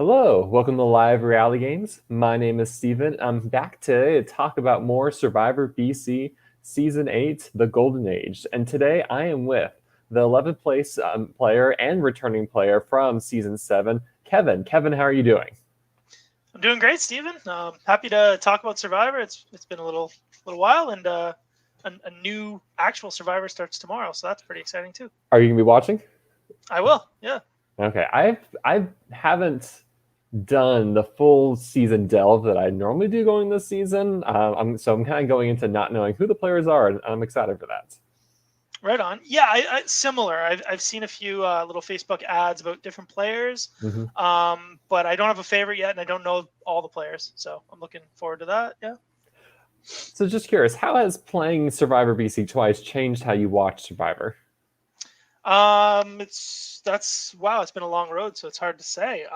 Hello, welcome to Live Reality Games. My name is Steven. I'm back today to talk about more Survivor BC Season 8, The Golden Age. And today I am with the 11th place player and returning player from Season 7, Kevin. Kevin, how are you doing? I'm doing great, Steven. Happy to talk about Survivor. It's been a little while, and a new actual Survivor starts tomorrow, so that's pretty exciting too. Are you going to be watching? I will, yeah. Okay, I haven't done the full season delve that I normally do going this season. I'm kind of going into not knowing who the players are, and I'm excited for that. Right on. Yeah, similar. I've seen a few little Facebook ads about different players, but I don't have a favorite yet, and I don't know all the players, so I'm looking forward to that. Yeah. So just curious, how has playing Survivor BC twice changed how you watch Survivor? It's been a long road, so it's hard to say.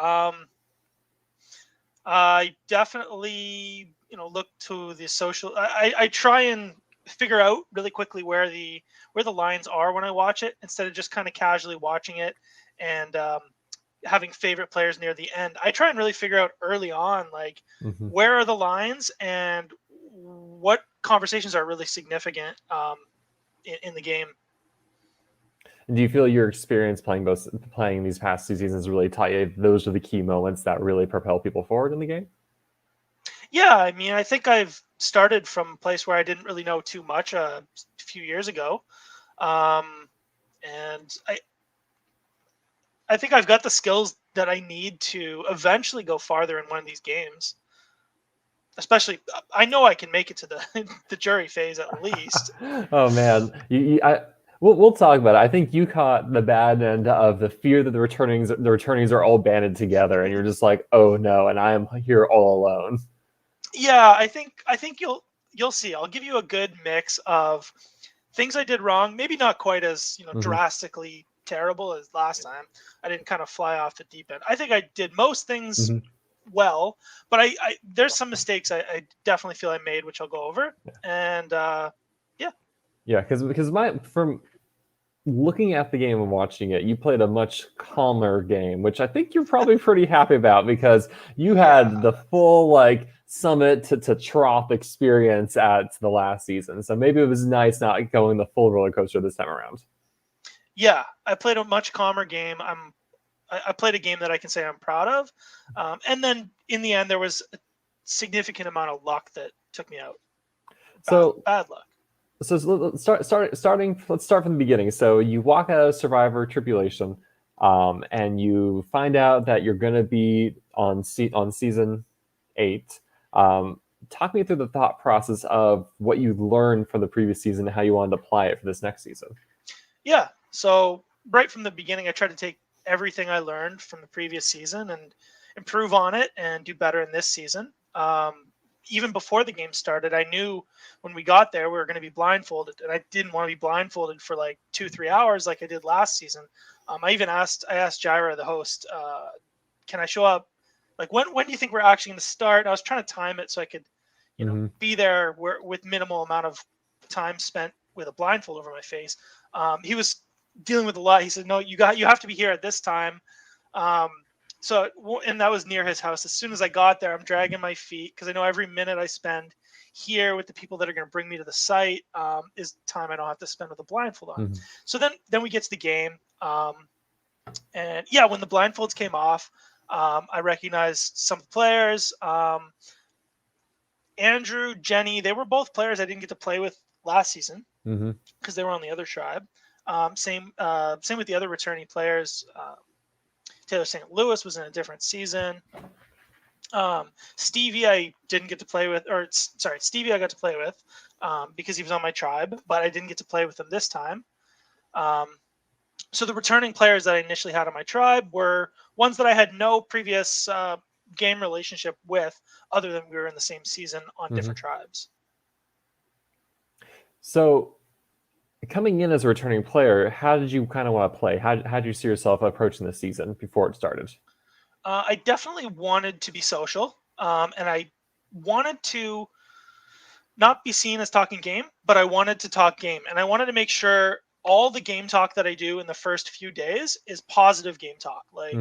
I definitely, look to the social. I try and figure out really quickly where the lines are when I watch it, instead of just kind of casually watching it and having favorite players near the end. I try and really figure out early on, like, where are the lines and what conversations are really significant in the game. Do you feel your experience playing these past two seasons really taught you those are the key moments that really propel people forward in the game? Yeah, I mean, I think I've started from a place where I didn't really know too much a few years ago, and I think I've got the skills that I need to eventually go farther in one of these games. Especially, I know I can make it to the the jury phase at least. Oh man, we'll talk about it. I think you caught the bad end of the fear that the returnees are all banded together, and you're just like, oh no, and I am here all alone. Yeah, I think you'll see. I'll give you a good mix of things I did wrong, maybe not quite as drastically terrible as last time. I didn't kind of fly off the deep end. I think I did most things well, but I there's some mistakes I definitely feel I made, which I'll go over. And yeah, because from looking at the game and watching it, you played a much calmer game, which I think you're probably pretty happy about, because you had the full like summit to trough experience at the last season. So maybe it was nice not going the full roller coaster this time around. Yeah, I played a much calmer game. I played a game that I can say I'm proud of, and then in the end there was a significant amount of luck that took me out. Bad luck. So let's start from the beginning. So you walk out of Survivor Tribulation, and you find out that you're going to be on season 8. Talk me through the thought process of what you learned from the previous season and how you wanted to apply it for this next season. Yeah. So right from the beginning, I tried to take everything I learned from the previous season and improve on it and do better in this season. Even before the game started, I knew when we got there we were going to be blindfolded, and I didn't want to be blindfolded for like 2-3 hours like I did last season. I asked Jaira, the host, can I show up? Like, when do you think we're actually going to start? And I was trying to time it so I could, be there with minimal amount of time spent with a blindfold over my face. He was dealing with a lot. He said, no, you have to be here at this time. And that was near his house. As soon as I got there, I'm dragging my feet because I know every minute I spend here with the people that are going to bring me to the site is time I don't have to spend with a blindfold on. So then we get to the game. And yeah, when the blindfolds came off, I recognized some of the players. Andrew, Jenny, they were both players I didn't get to play with last season because they were on the other tribe. Same with the other returning players. Taylor St. Louis was in a different season. Stevie I didn't get to play with, Stevie I got to play with because he was on my tribe, but I didn't get to play with him this time. So the returning players that I initially had on my tribe were ones that I had no previous game relationship with, other than we were in the same season on different tribes. So coming in as a returning player, how did you kind of want to play? How did you see yourself approaching the season before it started? I definitely wanted to be social, and I wanted to not be seen as talking game, but I wanted to talk game, and I wanted to make sure all the game talk that I do in the first few days is positive game talk. Like,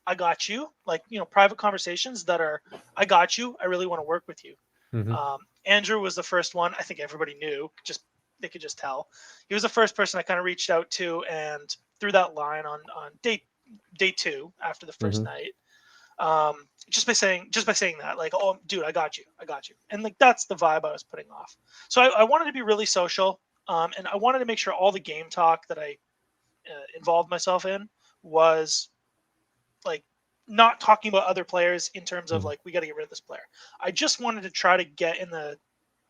I got you, like, private conversations that are, I got you, I really want to work with you. Mm-hmm. Andrew was the first one. I think everybody knew, they could just tell. He was the first person I kind of reached out to and threw that line on day 2 after the first Mm-hmm. night. Just by saying that, like, oh, dude, I got you, and like that's the vibe I was putting off. So I wanted to be really social, and I wanted to make sure all the game talk that I involved myself in was like not talking about other players in terms of Mm-hmm. like we got to get rid of this player. I just wanted to try to get in the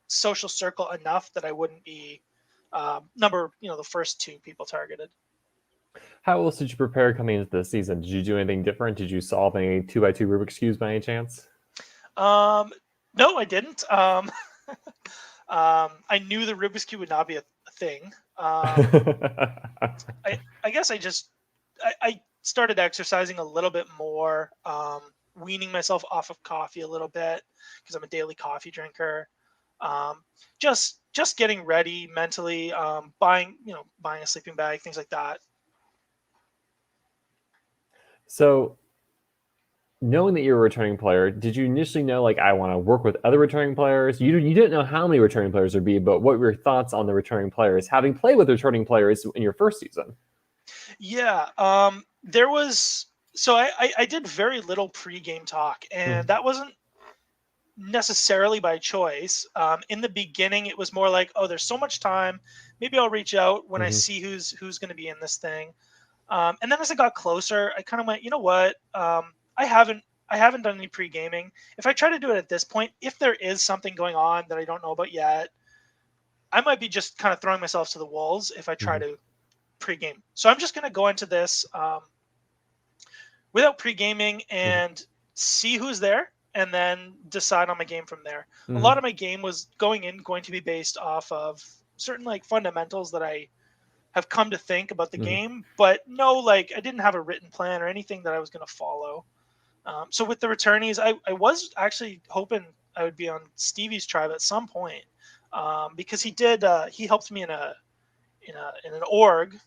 social circle enough that I wouldn't be the first 2 people targeted. How else did you prepare coming into the season? Did you do anything different? Did you solve any 2x2 Rubik's cubes by any chance? No, I didn't. I knew the Rubik's cube would not be a thing. I guess I started exercising a little bit more, weaning myself off of coffee a little bit because I'm a daily coffee drinker. Just getting ready mentally, buying a sleeping bag, things like that. So, knowing that you're a returning player, did you initially know, like, I want to work with other returning players? You didn't know how many returning players there'd be, but what were your thoughts on the returning players, having played with returning players in your first season? Yeah, there was. So I did very little pre-game talk, and Mm-hmm. that wasn't necessarily by choice. In the beginning, it was more like, oh, there's so much time. Maybe I'll reach out when I Mm-hmm. see who's going to be in this thing. And then as it got closer, I kind of went, you know what? I haven't done any pre-gaming. If I try to do it at this point, if there is something going on that I don't know about yet, I might be just kind of throwing myself to the wolves if I try Mm-hmm. to pre-game. So I'm just going to go into this without pre-gaming and see who's there and then decide on my game from there. A Mm-hmm. lot of my game was going to be based off of certain like fundamentals that I have come to think about the Mm-hmm. game, but no, like I didn't have a written plan or anything that I was going to follow. So with the returnees, I was actually hoping I would be on Stevie's tribe at some point, because he helped me in an org,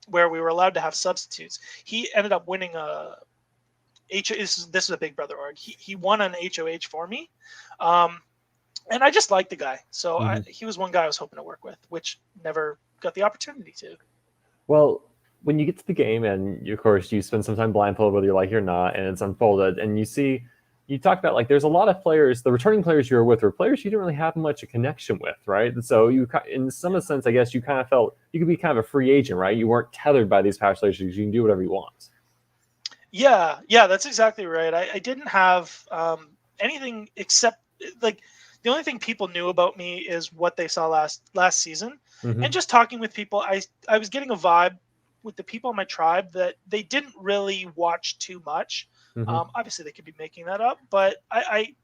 where we were allowed to have substitutes. He ended up winning a this is a Big Brother org. He won an HOH for me, um, and I just liked the guy. So Mm-hmm. he was one guy I was hoping to work with, which never got the opportunity to. Well, when you get to the game, and of course you spend some time blindfolded, whether you like it or not, and it's unfolded, and you talk about, like, there's a lot of players. The returning players you were with were players you didn't really have much a connection with, right? And so in some sense, I guess you kind of felt you could be kind of a free agent, right? You weren't tethered by these past players. You can do whatever you want. Yeah, that's exactly right. I didn't have anything except like the only thing people knew about me is what they saw last season, and Mm-hmm. just talking with people, I was getting a vibe with the people in my tribe that they didn't really watch too much. Mm-hmm. Obviously, they could be making that up, but I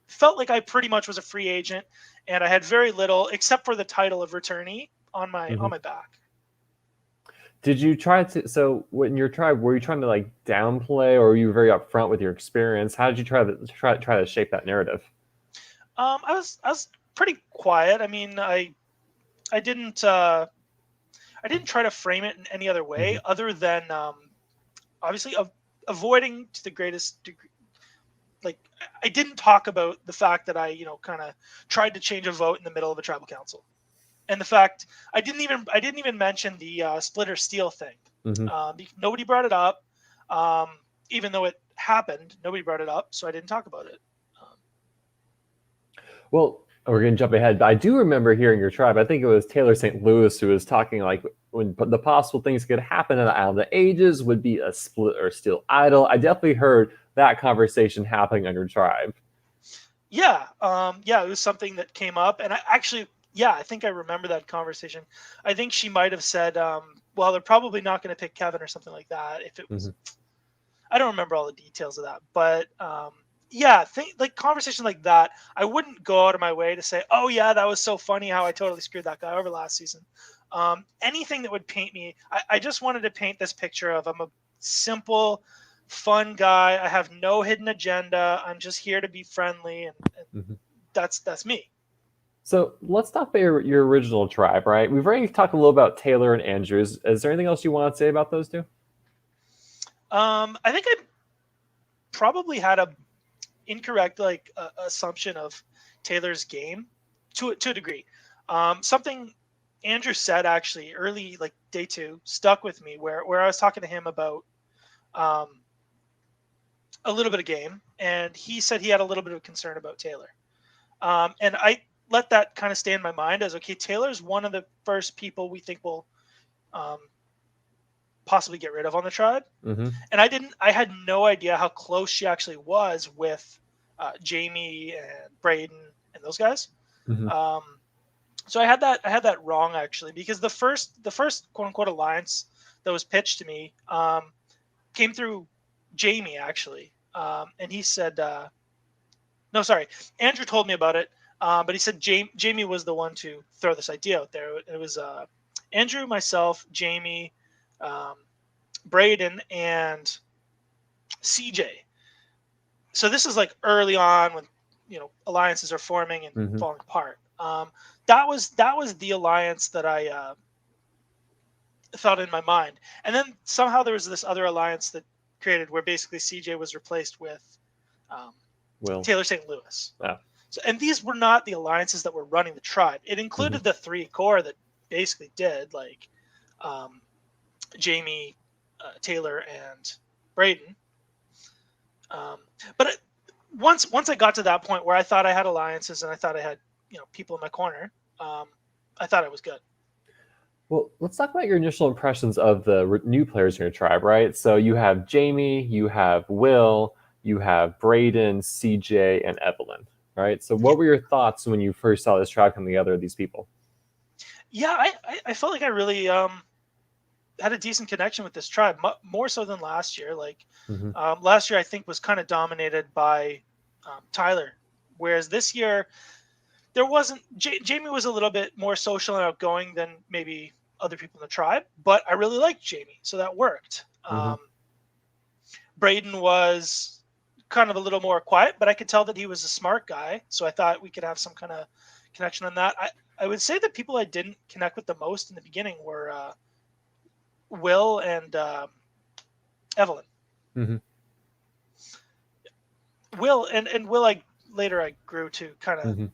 felt like I pretty much was a free agent, and I had very little except for the title of returnee on my Mm-hmm. back. Did you try to? So when your tribe, were you trying to, like, downplay, or were you very upfront with your experience? How did you try to shape that narrative? I was pretty quiet. I mean, I didn't I didn't try to frame it in any other Mm-hmm. way other than obviously avoiding to the greatest degree. Like I didn't talk about the fact that I kind of tried to change a vote in the middle of a tribal council, and the fact I didn't even mention the splitter steel thing. Mm-hmm. Nobody brought it up, um, even though it happened. Nobody brought it up, so I didn't talk about it. Um, Well, we're going to jump ahead, but I do remember hearing your tribe. I think it was Taylor St. Louis who was talking, like, when the possible things could happen in the Isle of the Ages would be a split or steel idol. I definitely heard that conversation happening on your tribe. yeah, it was something that came up, and I think I remember that conversation. I think she might have said, "Well, they're probably not going to pick Kevin" or something like that. If it Mm-hmm. was, I don't remember all the details of that, but yeah, like conversation like that, I wouldn't go out of my way to say, "Oh yeah, that was so funny how I totally screwed that guy over last season." Anything that would paint me, I just wanted to paint this picture of I'm a simple, fun guy. I have no hidden agenda. I'm just here to be friendly, and Mm-hmm. that's me. So let's talk about your original tribe, right? We've already talked a little about Taylor and Andrews. Is there anything else you want to say about those two? I think I probably had a incorrect assumption of Taylor's game to a degree. Something Andrew said actually early, like day 2, stuck with me where I was talking to him about a little bit of game, and he said he had a little bit of concern about Taylor. And I let that kind of stay in my mind as, okay, Taylor's one of the first people we think will possibly get rid of on the tribe. Mm-hmm. And I had no idea how close she actually was with Jamie and Braden and those guys. Mm-hmm. So I had that wrong actually, because the first quote unquote alliance that was pitched to me came through Jamie actually, and he said, no, sorry, Andrew told me about it, but he said Jamie was the one to throw this idea out there. It was Andrew, myself, Jamie, Braden, and CJ. So this is like early on when alliances are forming and falling apart. That was the alliance that I thought in my mind, and then somehow there was this other alliance that created where basically CJ was replaced with Taylor St. Louis. Yeah. So, and these were not the alliances that were running the tribe. It included the 3 core that basically did, like Jamie, Taylor, and Braden. But once I got to that point where I thought I had alliances and I thought I had people in my corner, I thought I was good. Well, let's talk about your initial impressions of the new players in your tribe, right? So you have Jamie, you have Will, you have Braden, CJ, and Evelyn, right? So what were your thoughts when you first saw this tribe come together, these people? Yeah, I felt like I really had a decent connection with this tribe, more so than last year. Like last year, I think was kind of dominated by Tyler, whereas this year there wasn't. Jamie was a little bit more social and outgoing than maybe other people in the tribe, but I really liked Jamie, so that worked. Braden was kind of a little more quiet, but I could tell that he was a smart guy, so I thought we could have some kind of connection on that. I would say the people I didn't connect with the most in the beginning were Will and Evelyn. Will and Will, I grew to kind of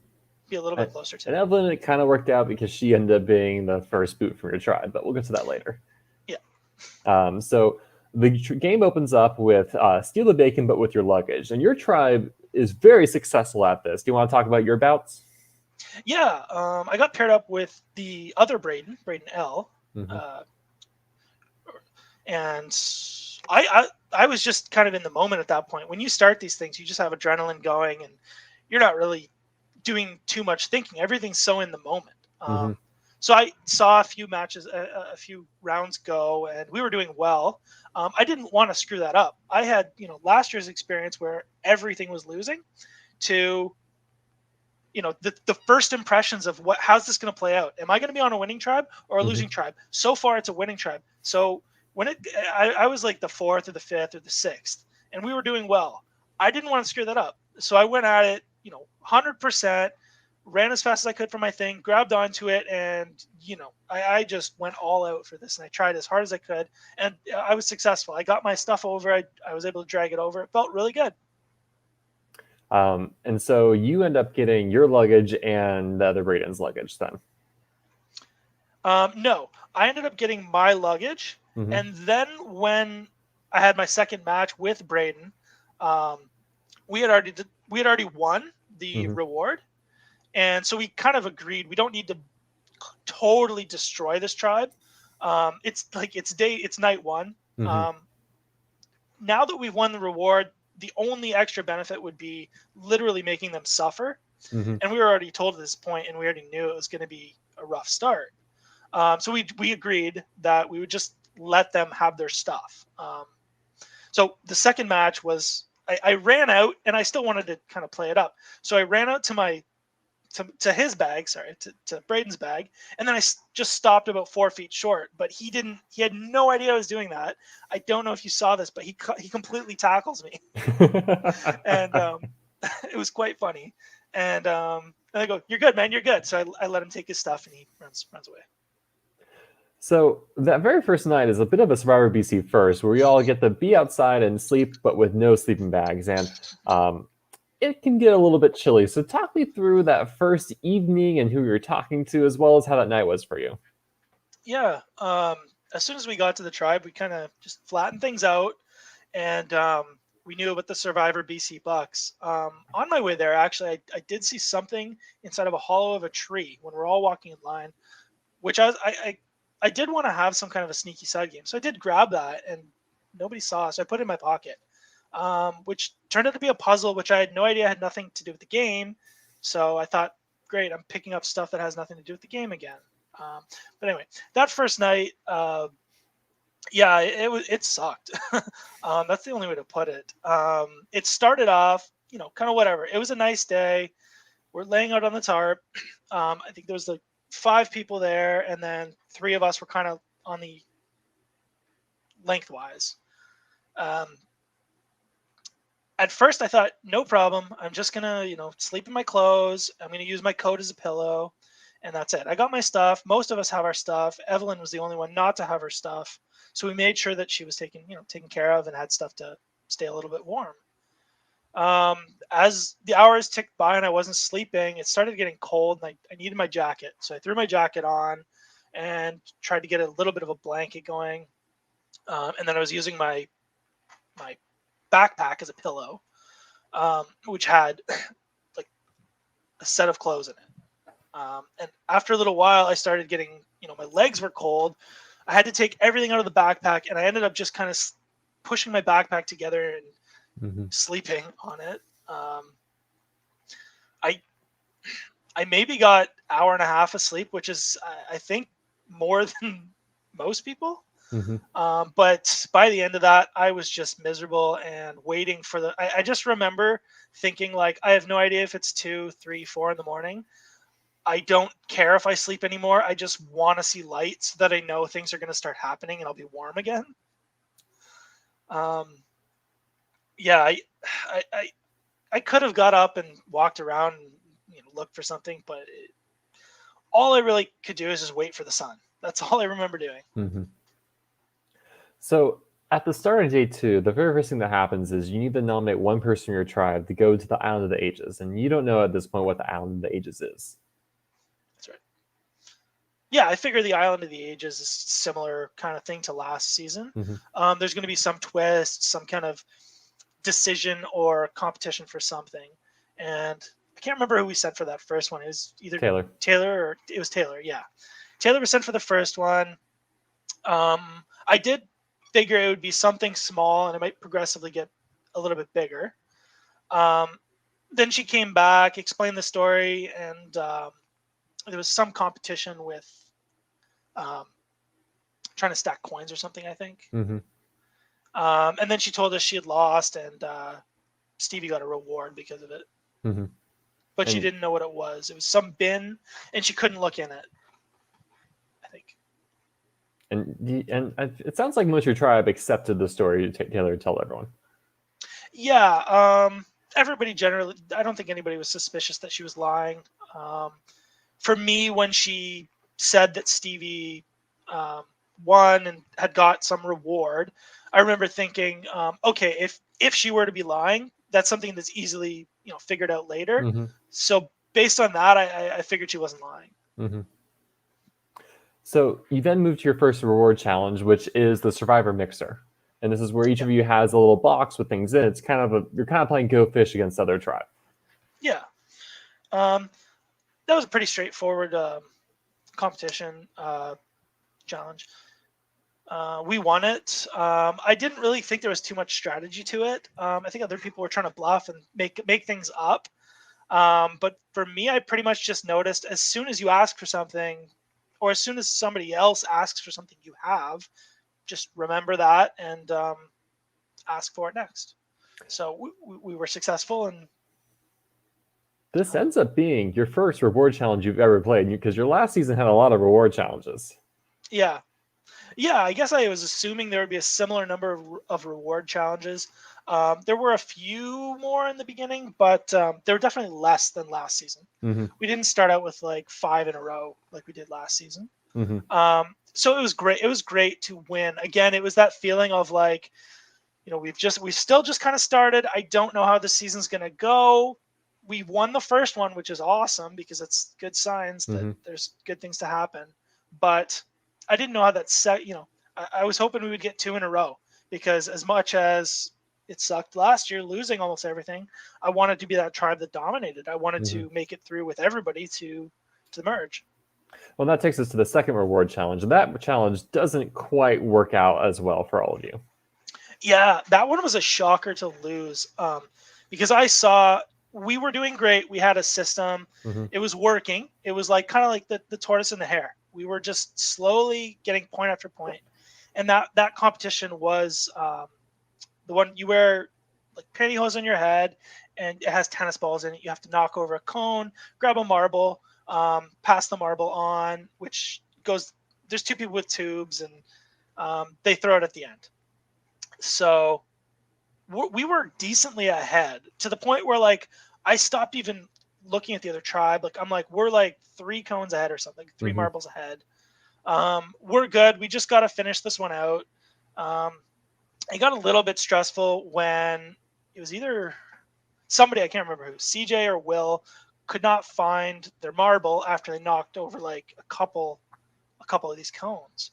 be a little bit closer to. And Evelyn, it kind of worked out because she ended up being the first boot from your tribe, but we'll get to that later. Yeah. So the game opens up with steal the bacon, but with your luggage, and your tribe is very successful at this. Do you want to talk about your bouts? Yeah, I got paired up with the other Braden L, and I was just kind of in the moment at that point. When you start these things, you just have adrenaline going, and you're not really doing too much thinking. Everything's so in the moment. So I saw a few matches, a few rounds go, and we were doing well. I didn't want to screw that up. I had last year's experience where everything was losing to the first impressions of how's this going to play out? Am I going to be on a winning tribe or a losing tribe? So far, it's a winning tribe. So when I was like the 4th or the 5th or the 6th, and we were doing well. I didn't want to screw that up, so I went at it, 100%, ran as fast as I could for my thing, grabbed onto it, and I just went all out for this, and I tried as hard as I could, and I was successful. I got my stuff over. I was able to drag it over. It felt really good. And so you end up getting your luggage and the other Braden's luggage then? No, I ended up getting my luggage. And then when I had my second match with Braden, we had already won the reward. And so we kind of agreed we don't need to totally destroy this tribe. It's night 1. Now that we've won the reward, the only extra benefit would be literally making them suffer. And we were already told at this point, and we already knew it was going to be a rough start. So we agreed that we would just let them have their stuff. So the second match was, I ran out, and I still wanted to kind of play it up. So I ran out to his bag, to Braden's bag, and then I just stopped about 4 feet short. But he had no idea I was doing that. I don't know if you saw this, but he completely tackles me, and it was quite funny. And I go, "You're good, man. You're good." So I let him take his stuff, and he runs away. So that very first night is a bit of a Survivor BC first, where we all get to be outside and sleep, but with no sleeping bags, and it can get a little bit chilly. So talk me through that first evening and who you were talking to, as well as how that night was for you. Yeah. As soon as we got to the tribe, we kind of just flattened things out, and we knew about the Survivor BC Bucks. On my way there, actually, I did see something inside of a hollow of a tree when we're all walking in line, which I did want to have some kind of a sneaky side game. So I did grab that, and nobody saw, so I put it in my pocket, which turned out to be a puzzle, which I had no idea had nothing to do with the game. So I thought, great, I'm picking up stuff that has nothing to do with the game again. But anyway, that first night, yeah, it sucked. That's the only way to put it. It started off, kind of whatever. It was a nice day. We're laying out on the tarp. I think there was like 5 people there, and then 3 of us were kind of on the lengthwise. At first, I thought, no problem. I'm just gonna, sleep in my clothes. I'm gonna use my coat as a pillow, and that's it. I got my stuff. Most of us have our stuff. Evelyn was the only one not to have her stuff, so we made sure that she was taken care of and had stuff to stay a little bit warm. As the hours ticked by and I wasn't sleeping, it started getting cold, and I needed my jacket. So I threw my jacket on and tried to get a little bit of a blanket going. And then I was using my backpack as a pillow, which had like a set of clothes in it. And after a little while, I started getting, my legs were cold. I had to take everything out of the backpack, and I ended up just kind of pushing my backpack together and sleeping on it. I maybe got hour and a half of sleep, which is I think more than most people. But by the end of that, I was just miserable and waiting for I just remember thinking, like, I have no idea if it's 2, 3, 4 in the morning. I don't care if I sleep anymore. I just want to see light so that I know things are going to start happening and I'll be warm again. Yeah, I could have got up and walked around and looked for something, but all I really could do is just wait for the sun. That's all I remember doing. So at the start of day 2, the very first thing that happens is you need to nominate one person in your tribe to go to the Island of the Ages, and you don't know at this point what the Island of the Ages is. That's right. Yeah, I figure the Island of the Ages is similar kind of thing to last season. There's going to be some twist, some kind of decision or competition for something, and I can't remember who we sent for that first one. It was either Taylor or it was Taylor. Yeah, Taylor was sent for the first one. I did figure it would be something small and it might progressively get a little bit bigger. Then she came back, explained the story, and there was some competition with trying to stack coins or something, I think. And then she told us she had lost, and Stevie got a reward because of it. But she didn't know what it was. It was some bin, and she couldn't look in it, I think. And it sounds like most of your tribe accepted the story Taylor to tell everyone. Yeah, everybody generally, I don't think anybody was suspicious that she was lying. For me, when she said that Stevie won and had got some reward, I remember thinking, okay, if she were to be lying, that's something that's easily figured out later. So based on that, I figured she wasn't lying. So you then move to your first reward challenge, which is the Survivor Mixer. And this is where each of you has a little box with things in it. It's you're kind of playing Go Fish against other tribe. Yeah. That was a pretty straightforward competition challenge. We won it. I didn't really think there was too much strategy to it. I think other people were trying to bluff and make things up. But for me, I pretty much just noticed as soon as you ask for something, or as soon as somebody else asks for something you have, just remember that and ask for it next. So we were successful, and this ends up being your first reward challenge you've ever played, because your last season had a lot of reward challenges. Yeah, I guess I was assuming there would be a similar number of reward challenges. There were a few more in the beginning, but they were definitely less than last season. We didn't start out with like 5 in a row like we did last season. So it was great. It was great to win. Again, it was that feeling of like, we've still just kind of started. I don't know how the season's going to go. We won the first one, which is awesome because it's good signs that there's good things to happen. But I didn't know how that set, I was hoping we would get 2 in a row because as much as it sucked last year, losing almost everything, I wanted to be that tribe that dominated. I wanted to make it through with everybody to the merge. Well, that takes us to the second reward challenge. That challenge doesn't quite work out as well for all of you. Yeah, that one was a shocker to lose because I saw we were doing great. We had a system. It was working. It was like kind of like the tortoise and the hare. We were just slowly getting point after point. And that competition was the one you wear like pantyhose on your head and it has tennis balls in it. You have to knock over a cone, grab a marble, pass the marble on, which goes, there's 2 people with tubes and they throw it at the end. So we were decently ahead to the point where like I stopped even looking at the other tribe. Like I'm like, we're like 3 cones ahead or something, 3 marbles ahead. We're good. We just got to finish this one out. It got a little bit stressful when it was either somebody, I can't remember who, CJ or Will, could not find their marble after they knocked over like a couple of these cones.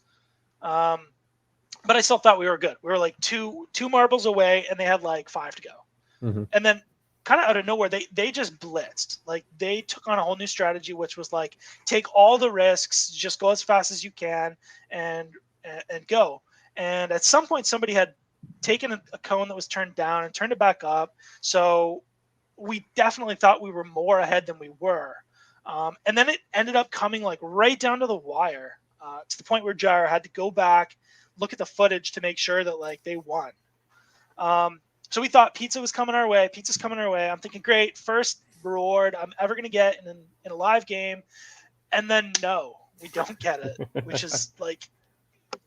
But I still thought we were good. We were like two marbles away, and they had like 5 to go. And then, kind of out of nowhere, they just blitzed. Like they took on a whole new strategy, which was like take all the risks, just go as fast as you can, and go. And at some point, somebody had taken a cone that was turned down and turned it back up. So we definitely thought we were more ahead than we were. And then it ended up coming like right down to the wire, to the point where Jair had to go back, look at the footage to make sure that like they won. So we thought pizza was coming our way. Pizza's coming our way. I'm thinking, great, first reward I'm ever going to get in a live game. And then no, we don't get it, which is like,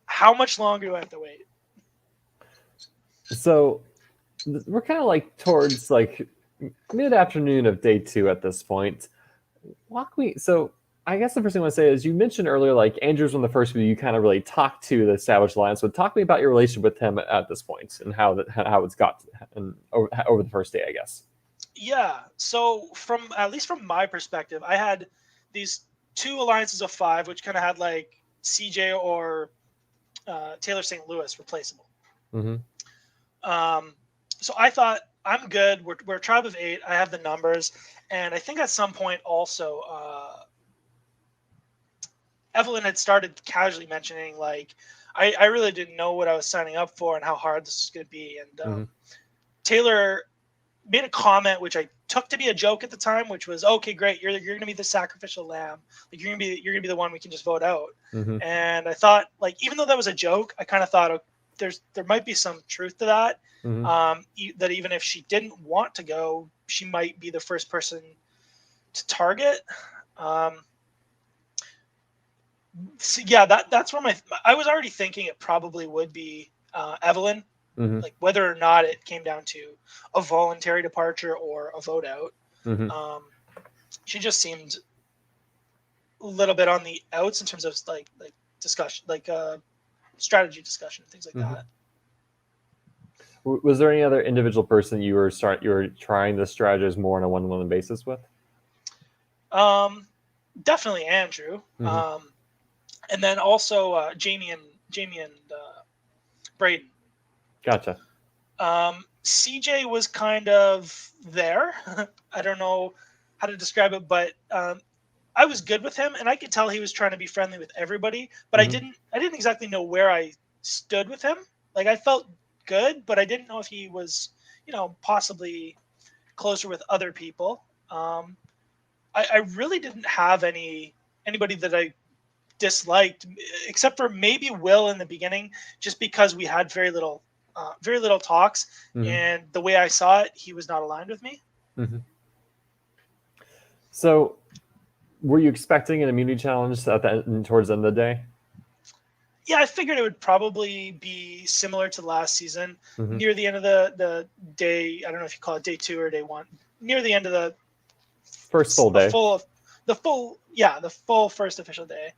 how much longer do I have to wait? So we're kind of like towards like mid-afternoon of day 2 at this point. So I guess the first thing I want to say is you mentioned earlier, like Andrew's one of the first people you kind of really talked to the established alliance. So talk to me about your relationship with him at this point and how it's got and over the first day, I guess. Yeah. So at least from my perspective, I had these 2 alliances of 5, which kind of had like CJ or Taylor St. Louis replaceable. So I thought I'm good. We're a tribe of 8. I have the numbers, and I think at some point also Evelyn had started casually mentioning like I really didn't know what I was signing up for and how hard this was going to be. And Taylor made a comment which I took to be a joke at the time, which was, okay, great, you're going to be the sacrificial lamb. Like you're going to be the one we can just vote out. And I thought, like, even though that was a joke, I kind of thought, oh, there might be some truth to that. That even if she didn't want to go, she might be the first person to target. So yeah, that's where I was already thinking it probably would be Evelyn, like whether or not it came down to a voluntary departure or a vote out. She just seemed a little bit on the outs in terms of like discussion, like strategy discussion, things like that. Was there any other individual person you were trying to strategize more on a one-on-one basis with? Definitely Andrew. And then also Jamie and Braden. Gotcha. CJ was kind of there. I don't know how to describe it, but I was good with him, and I could tell he was trying to be friendly with everybody. But I didn't exactly know where I stood with him. Like I felt good, but I didn't know if he was, possibly closer with other people. I really didn't have anybody that I disliked, except for maybe Will in the beginning, just because we had very little talks, and the way I saw it, he was not aligned with me. So, were you expecting an immunity challenge towards the end of the day? Yeah, I figured it would probably be similar to last season, near the end of the day. I don't know if you call it day 2 or day 1. Near the end of the first full day. The full first official day.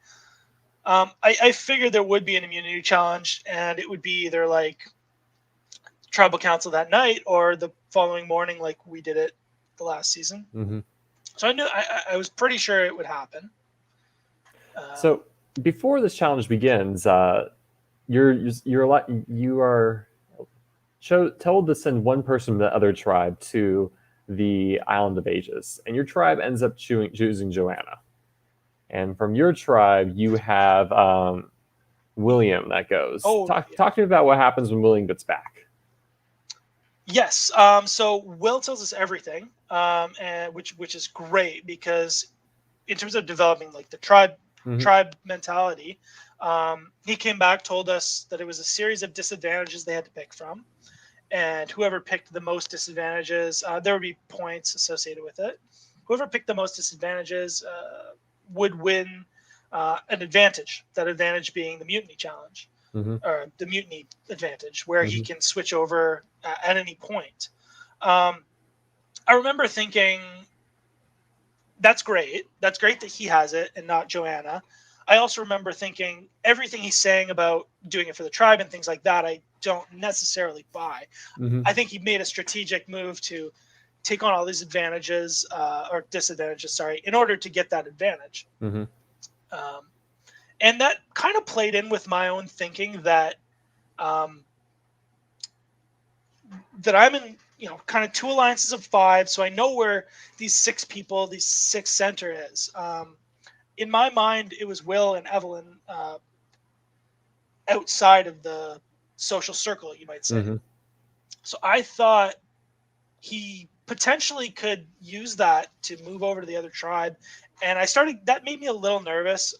I figured there would be an immunity challenge, and it would be either like tribal council that night or the following morning, like we did it the last season. Mm-hmm. So I knew I was pretty sure it would happen. So before this challenge begins, you are told to send one person from the other tribe to the Island of Ages, and your tribe ends up choosing Joanna. And from your tribe, you have William that goes. Talk to me about what happens when William gets back. Yes. So Will tells us everything, and which is great because in terms of developing like the tribe mentality, he came back, told us that it was a series of disadvantages they had to pick from, and whoever picked the most disadvantages, there would be points associated with it. Whoever picked the most disadvantages would win an advantage. That advantage being the mutiny challenge, or the mutiny advantage, where he can switch over at any point. I remember thinking, that's great. That's great that he has it and not Joanna. I also remember thinking everything he's saying about doing it for the tribe and things like that, I don't necessarily buy. I think he made a strategic move to take on all these advantages or disadvantages, sorry, in order to get that advantage. And that kind of played in with my own thinking that that I'm in, kind of 2 alliances of 5, so I know where these 6 people, these 6 center is. In my mind, it was Will and Evelyn outside of the social circle, you might say. So I thought he potentially could use that to move over to the other tribe, and that made me a little nervous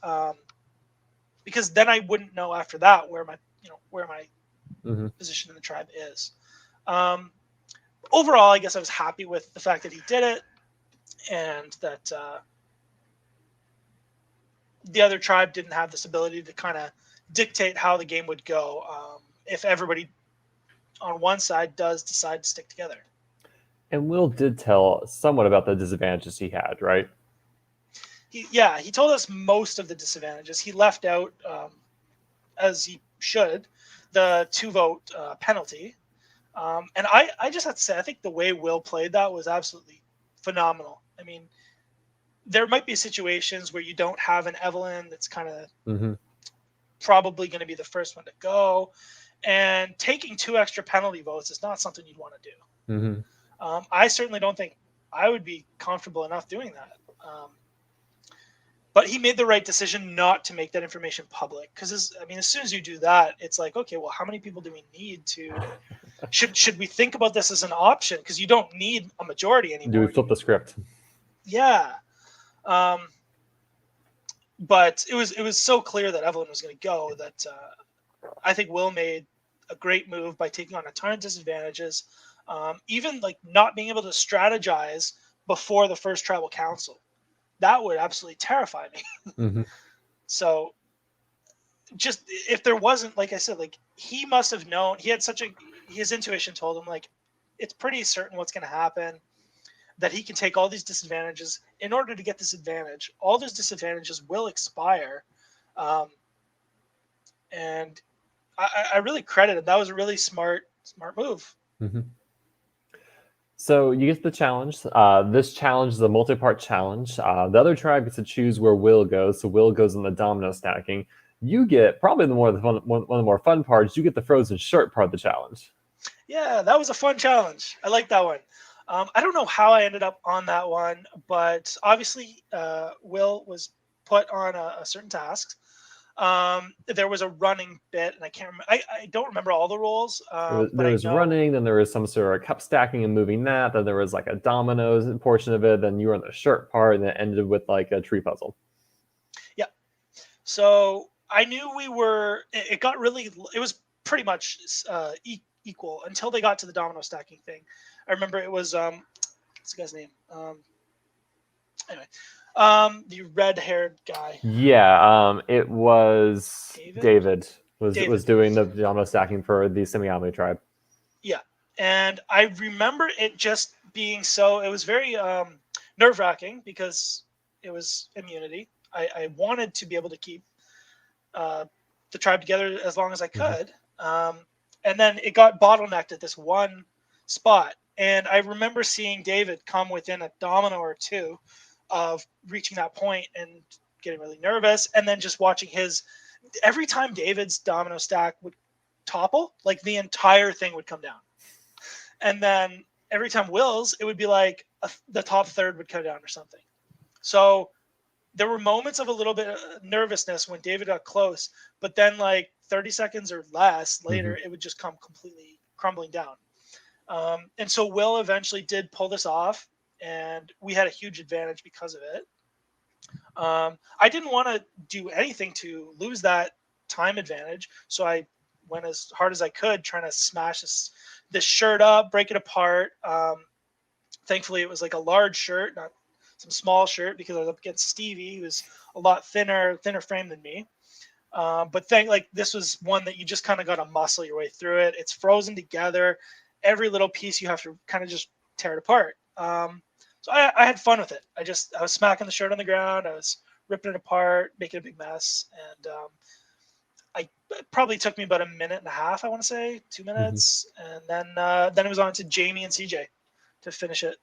because then I wouldn't know after that where my position in the tribe is. Overall, I guess I was happy with the fact that he did it, and that the other tribe didn't have this ability to kind of dictate how the game would go if everybody on one side does decide to stick together. And Will did tell somewhat about the disadvantages he had, right? He told us most of the disadvantages. He left out, as he should, the 2-vote penalty. And I just have to say, I think the way Will played that was absolutely phenomenal. I mean, there might be situations where you don't have an Evelyn that's kind of probably going to be the first one to go. And taking 2 extra penalty votes is not something you'd want to do. I certainly don't think I would be comfortable enough doing that. But he made the right decision not to make that information public. Because, as soon as you do that, it's like, okay, well, how many people do we need to... Should we think about this as an option? Because you don't need a majority anymore. Do we flip the script? Yeah. But it was so clear that Evelyn was going to go that I think Will made a great move by taking on a ton of disadvantages. Even like not being able to strategize before the first tribal council. That would absolutely terrify me. So just if there wasn't, like I said, like he must have known, his intuition told him like, it's pretty certain what's going to happen, that he can take all these disadvantages in order to get this advantage. All those disadvantages will expire. And I really credit it. That was a really smart move. So you get the challenge. This challenge is a multi-part challenge. The other tribe gets to choose where Will goes. So Will goes in the domino stacking. You get probably one of the more fun parts. You get the frozen shirt part of the challenge. Yeah, that was a fun challenge. I like that one. I don't know how I ended up on that one, but obviously Will was put on a certain task. There was a running bit, and I can't remember. I don't remember all the rules. There was running, then there was some sort of cup stacking and moving that. Then there was like a dominoes portion of it. Then you were on the shirt part, and it ended with like a tree puzzle. Yeah. So I knew we were. It got really. It was pretty much equal until they got to the domino stacking thing. I remember it was what's the guy's name? Anyway. The red-haired guy. Yeah, it was David was doing the domino stacking for the Semiami tribe. Yeah, and I remember it just being it was very nerve-wracking because it was immunity. I wanted to be able to keep the tribe together as long as I could. And then it got bottlenecked at this one spot. And I remember seeing David come within a domino or two of reaching that point and getting really nervous. And then just watching every time David's domino stack would topple, like the entire thing would come down. And then every time Will's, it would be like the top third would come down or something. So there were moments of a little bit of nervousness when David got close, but then like 30 seconds or less later, it would just come completely crumbling down. And so Will eventually did pull this off, and we had a huge advantage because of it. I didn't want to do anything to lose that time advantage, so I went as hard as I could trying to smash this shirt up, break it apart. Thankfully, it was like a large shirt, not some small shirt, because I was up against Stevie, who's a lot thinner frame than me. But this was one that you just kind of got to muscle your way through it. It's frozen together. Every little piece you have to kind of just tear it apart. So I had fun with it. I was smacking the shirt on the ground. I was ripping it apart, making a big mess. And it probably took me about a minute and a half, I want to say, 2 minutes. And then it was on to Jamie and CJ to finish it.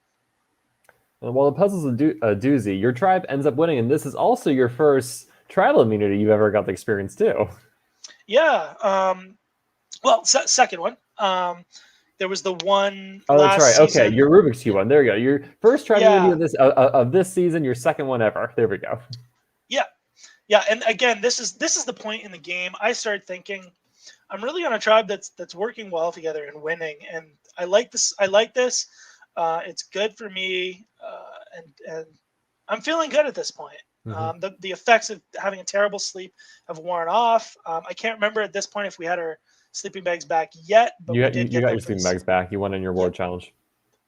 While the puzzle's a doozy, your tribe ends up winning, and this is also your first tribal immunity you've ever got the experience too. Yeah. Well, second one. There was the one. Oh, that's right. Season. Okay, your Rubik's Cube one. There you go. Your first tribal immunity of this season. Your second one ever. There we go. Yeah. And again, this is the point in the game. I started thinking, I'm really on a tribe that's working well together and winning, and I like this. It's good for me, and I'm feeling good at this point. The effects of having a terrible sleep have worn off. I can't remember at this point if we had our sleeping bags back yet, but you got your sleeping bags back. You won in your ward challenge.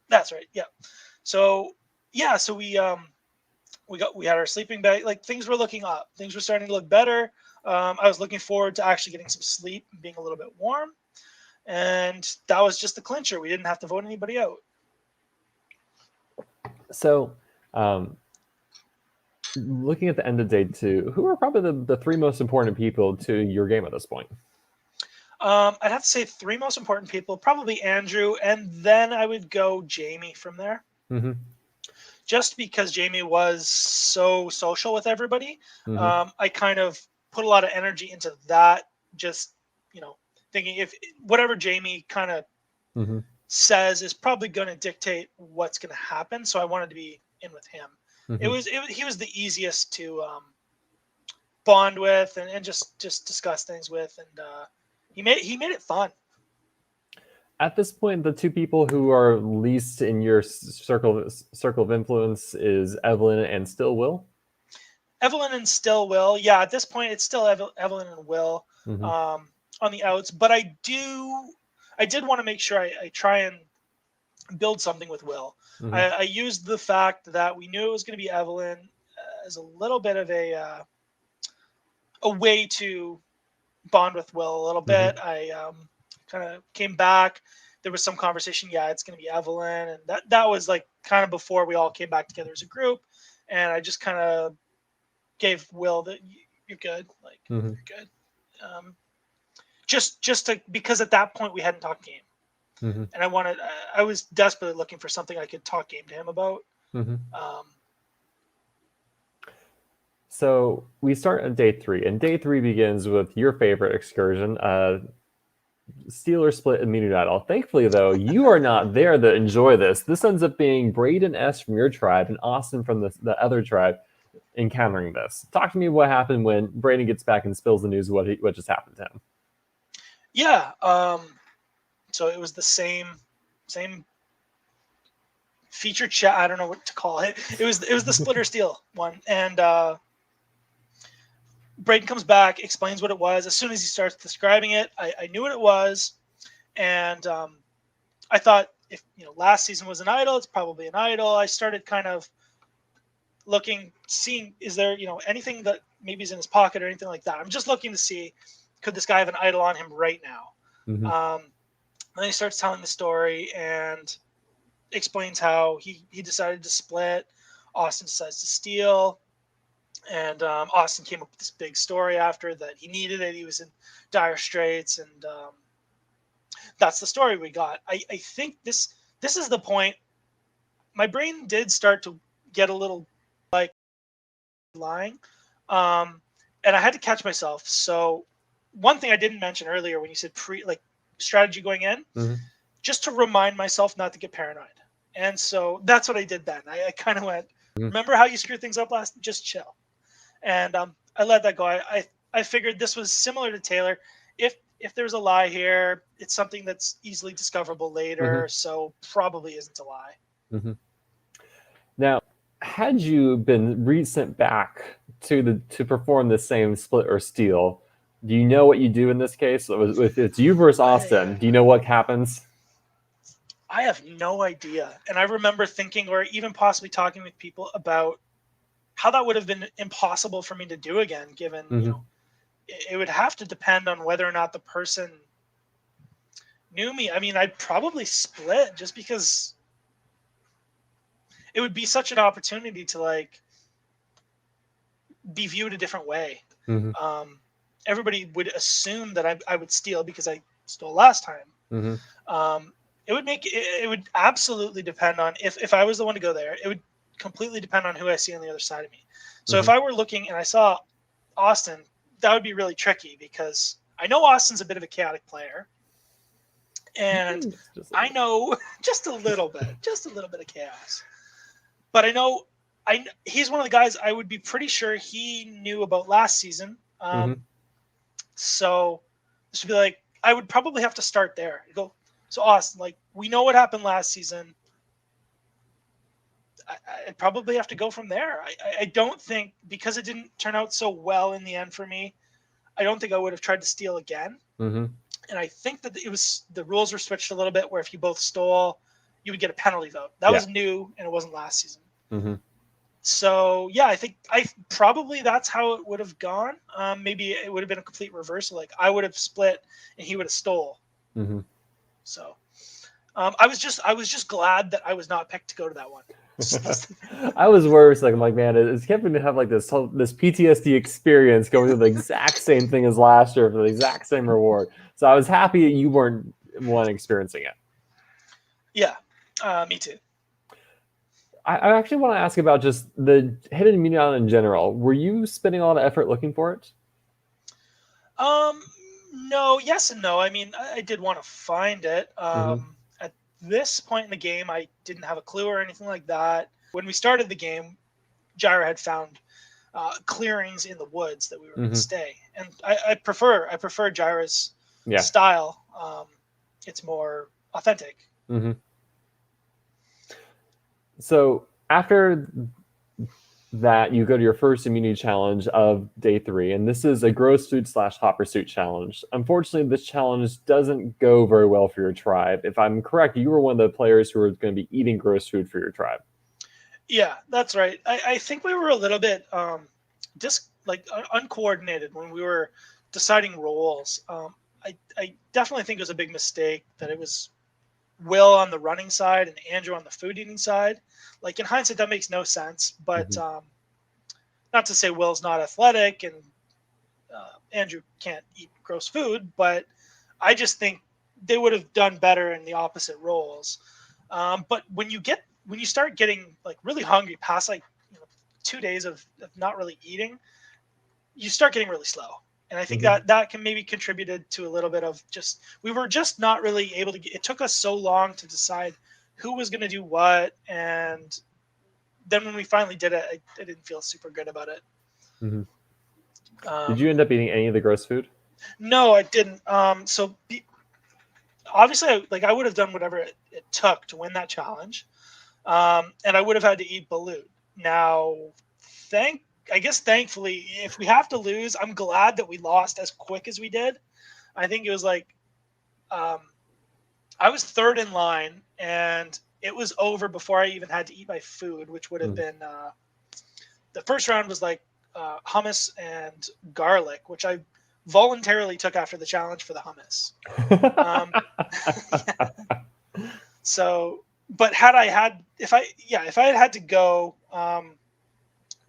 That's right. Yeah. So we had our sleeping bag. Like, things were looking up. Things were starting to look better. I was looking forward to actually getting some sleep and being a little bit warm, and that was just the clincher. We didn't have to vote anybody out. So, looking at the end of day 2, who are probably the 3 most important people to your game at this point? I'd have to say 3 most important people, probably Andrew, and then I would go Jamie from there. Just because Jamie was so social with everybody. I kind of put a lot of energy into that, just, thinking if whatever Jamie kind of says is probably going to dictate what's going to happen. So I wanted to be in with him. He was the easiest to bond with and just discuss things with, and he made it fun. At this point, the 2 people who are least in your circle of influence is Evelyn and still Will. Evelyn and still Will. Yeah, at this point, it's still Evelyn and Will on the outs. But I did want to make sure I try and build something with Will. I used the fact that we knew it was going to be Evelyn as a little bit of a way to bond with Will a little bit. I kind of came back. There was some conversation. Yeah, it's going to be Evelyn, and that was like kind of before we all came back together as a group. And I just kind of gave Will that you're good, like you're good. Just because at that point we hadn't talked game. And I was desperately looking for something I could talk game to him about. So we start on day 3, and day 3 begins with your favorite excursion, Steeler Split Immunity Idol. Thankfully, though, you are not there to enjoy this. This ends up being Braden S. from your tribe and Austin from the other tribe encountering this. Talk to me what happened when Braden gets back and spills the news of what just happened to him. Yeah. So it was the same feature chat. I don't know what to call it. It was the Splitter Steel one, and Braden comes back, explains what it was. As soon as he starts describing it, I knew what it was, and I thought, if last season was an idol, it's probably an idol. I started kind of looking, seeing, is there anything that maybe is in his pocket or anything like that. I'm just looking to see, could this guy have an idol on him right now? And then he starts telling the story and explains how he decided to split. Austin decides to steal. And Austin came up with this big story after that he needed it. He was in dire straits, and that's the story we got. I think this is the point. My brain did start to get a little like lying, and I had to catch myself. So one thing I didn't mention earlier when you said strategy going in, just to remind myself not to get paranoid. And so that's what I did then. I kind of went, remember how you screwed things up last? Just chill. And I let that go. I figured this was similar to Taylor. If there's a lie here, it's something that's easily discoverable later, so probably isn't a lie. Now, had you been resent back to perform the same split or steal, do you know what you do in this case? If it's you versus Austin, do you know what happens? I have no idea. And I remember thinking, or even possibly talking with people about how that would have been impossible for me to do again, given, it would have to depend on whether or not the person knew me. I mean, I'd probably split just because it would be such an opportunity to be viewed a different way. Everybody would assume that I would steal because I stole last time. It would absolutely depend on if I was the one to go there. It would completely depend on who I see on the other side of me. So if I were looking and I saw Austin, that would be really tricky because I know Austin's a bit of a chaotic player, and I know just a little bit of chaos. But I know he's one of the guys I would be pretty sure he knew about last season. So this would be like, I would probably have to start there. Go, so Austin, we know what happened last season. I'd probably have to go from there. I don't think, because it didn't turn out so well in the end for me, I don't think I would have tried to steal again. And I think that the rules were switched a little bit where if you both stole, you would get a penalty vote. That was new, and it wasn't last season. So yeah, I think probably that's how it would have gone. Maybe it would have been a complete reversal. I would have split and he would have stole. So I was just glad that I was not picked to go to that one. I was worried. I'm like, man, it's Kevin to have this PTSD experience going through the exact same thing as last year for the exact same reward. So I was happy you weren't one experiencing it. Yeah, me too. I actually want to ask about just the hidden immunity island in general. Were you spending a lot of effort looking for it? No, yes and no. I mean, I did want to find it. At this point in the game, I didn't have a clue or anything like that. When we started the game, Gyra had found clearings in the woods that we were going to stay, and I prefer Gyra's style. It's more authentic. So after that, you go to your first immunity challenge of day 3, and this is a gross food / hot pursuit challenge. Unfortunately, this challenge doesn't go very well for your tribe. If I'm correct, you were one of the players who were going to be eating gross food for your tribe. Yeah, that's right. I think we were a little bit uncoordinated when we were deciding roles. I definitely think it was a big mistake that it was Will on the running side and Andrew on the food eating side. In hindsight, that makes no sense. But not to say Will's not athletic and Andrew can't eat gross food, but I just think they would have done better in the opposite roles. But when you start getting really hungry past 2 days of not really eating, you start getting really slow. And I think that can maybe contributed to a little bit of we were just not really able to it took us so long to decide who was going to do what. And then when we finally did it, I didn't feel super good about it. Did you end up eating any of the gross food? No, I didn't. So obviously I would have done whatever it took to win that challenge. And I would have had to eat balut. Now, thankfully, if we have to lose, I'm glad that we lost as quick as we did. I think it was I was third in line, and it was over before I even had to eat my food, which would have been the first round was hummus and garlic, which I voluntarily took after the challenge for the hummus. So, but if I had had to go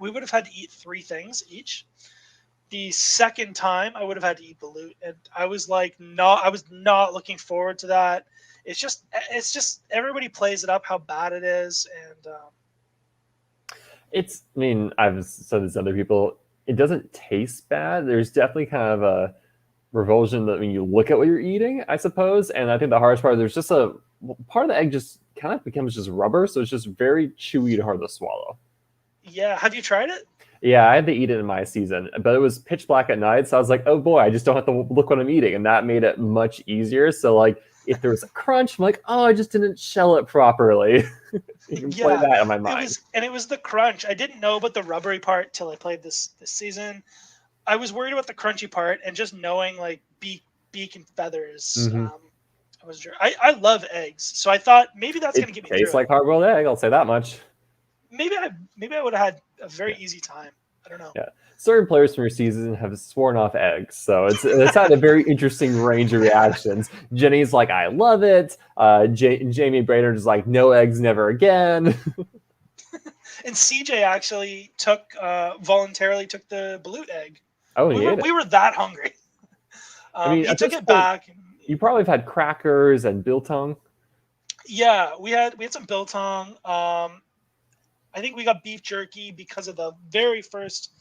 we would have had to eat 3 things each. The second time, I would have had to eat balut, and I was like, no, I was not looking forward to that. It's just everybody plays it up how bad it is, and I mean, I've said this to other people. It doesn't taste bad. There's definitely kind of a revulsion that when you look at what you're eating, I suppose. And I think the hardest part, there's just a part of the egg just kind of becomes just rubber, so it's just very chewy and hard to swallow. yeah. Have you tried it? Yeah, I had to eat it in my season, but it was pitch black at night, so I was like, oh boy, I just don't have to look what I'm eating, and that made it much easier. So like, if there was a crunch, I'm like, oh, I just didn't shell it properly. You can play Yeah, that in my mind. it was the crunch. I didn't know about the rubbery part till I played this season. I was worried about the crunchy part, and just knowing like beak and feathers. Mm-hmm. I love eggs, so I thought maybe that's gonna get me Tastes through like it. hard-boiled egg. I'll say that much. Maybe I would have had a very easy time. I don't know. Yeah, certain players from your season have sworn off eggs, so it's had a very interesting range of reactions. Jenny's like, I love it. Jamie Brainerd is like, no eggs, never again. And CJ actually took voluntarily took the balut egg. Oh, he ate it. We were that hungry. I mean, He at took this it point, back. you probably have had crackers and biltong. Yeah, we had some biltong. I think we got beef jerky because of the very first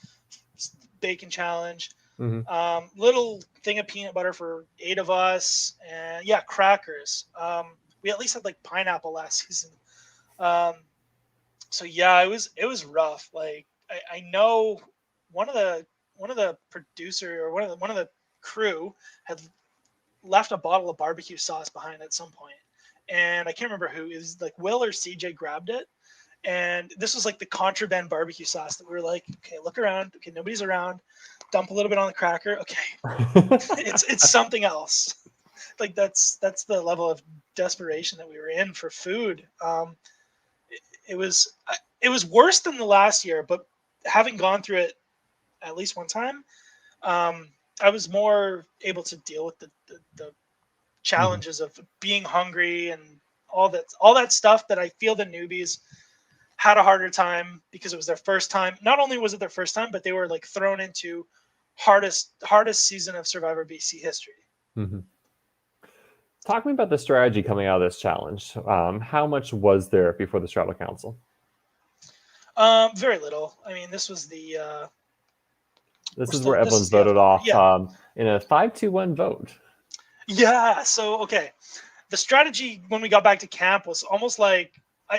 bacon challenge. Mm-hmm. Little thing of peanut butter for 8 of us, and yeah, crackers. We at least had like pineapple last season. So yeah, it was rough. Like I know one of the producer or one of the crew had left a bottle of barbecue sauce behind at some point, and I can't remember who. It was like Will or CJ grabbed it, and this was like the contraband barbecue sauce that we were like, okay, look around. Okay, nobody's around. Dump a little bit on the cracker. Okay, it's something else. Like that's the level of desperation that we were in for food. It was worse than the last year, but having gone through it at least one time, I was more able to deal with the challenges of being hungry and all that stuff that I feel the newbies had a harder time because it was their first time. Not only was it their first time, but they were like thrown into hardest season of Survivor BC history. Mm-hmm. Talk to me about the strategy coming out of this challenge. How much was there before the Tribal Council? Very little. I mean, this was the. This is where Evelyn's voted off in a 5-2-1 vote. Yeah. So okay, the strategy when we got back to camp was almost like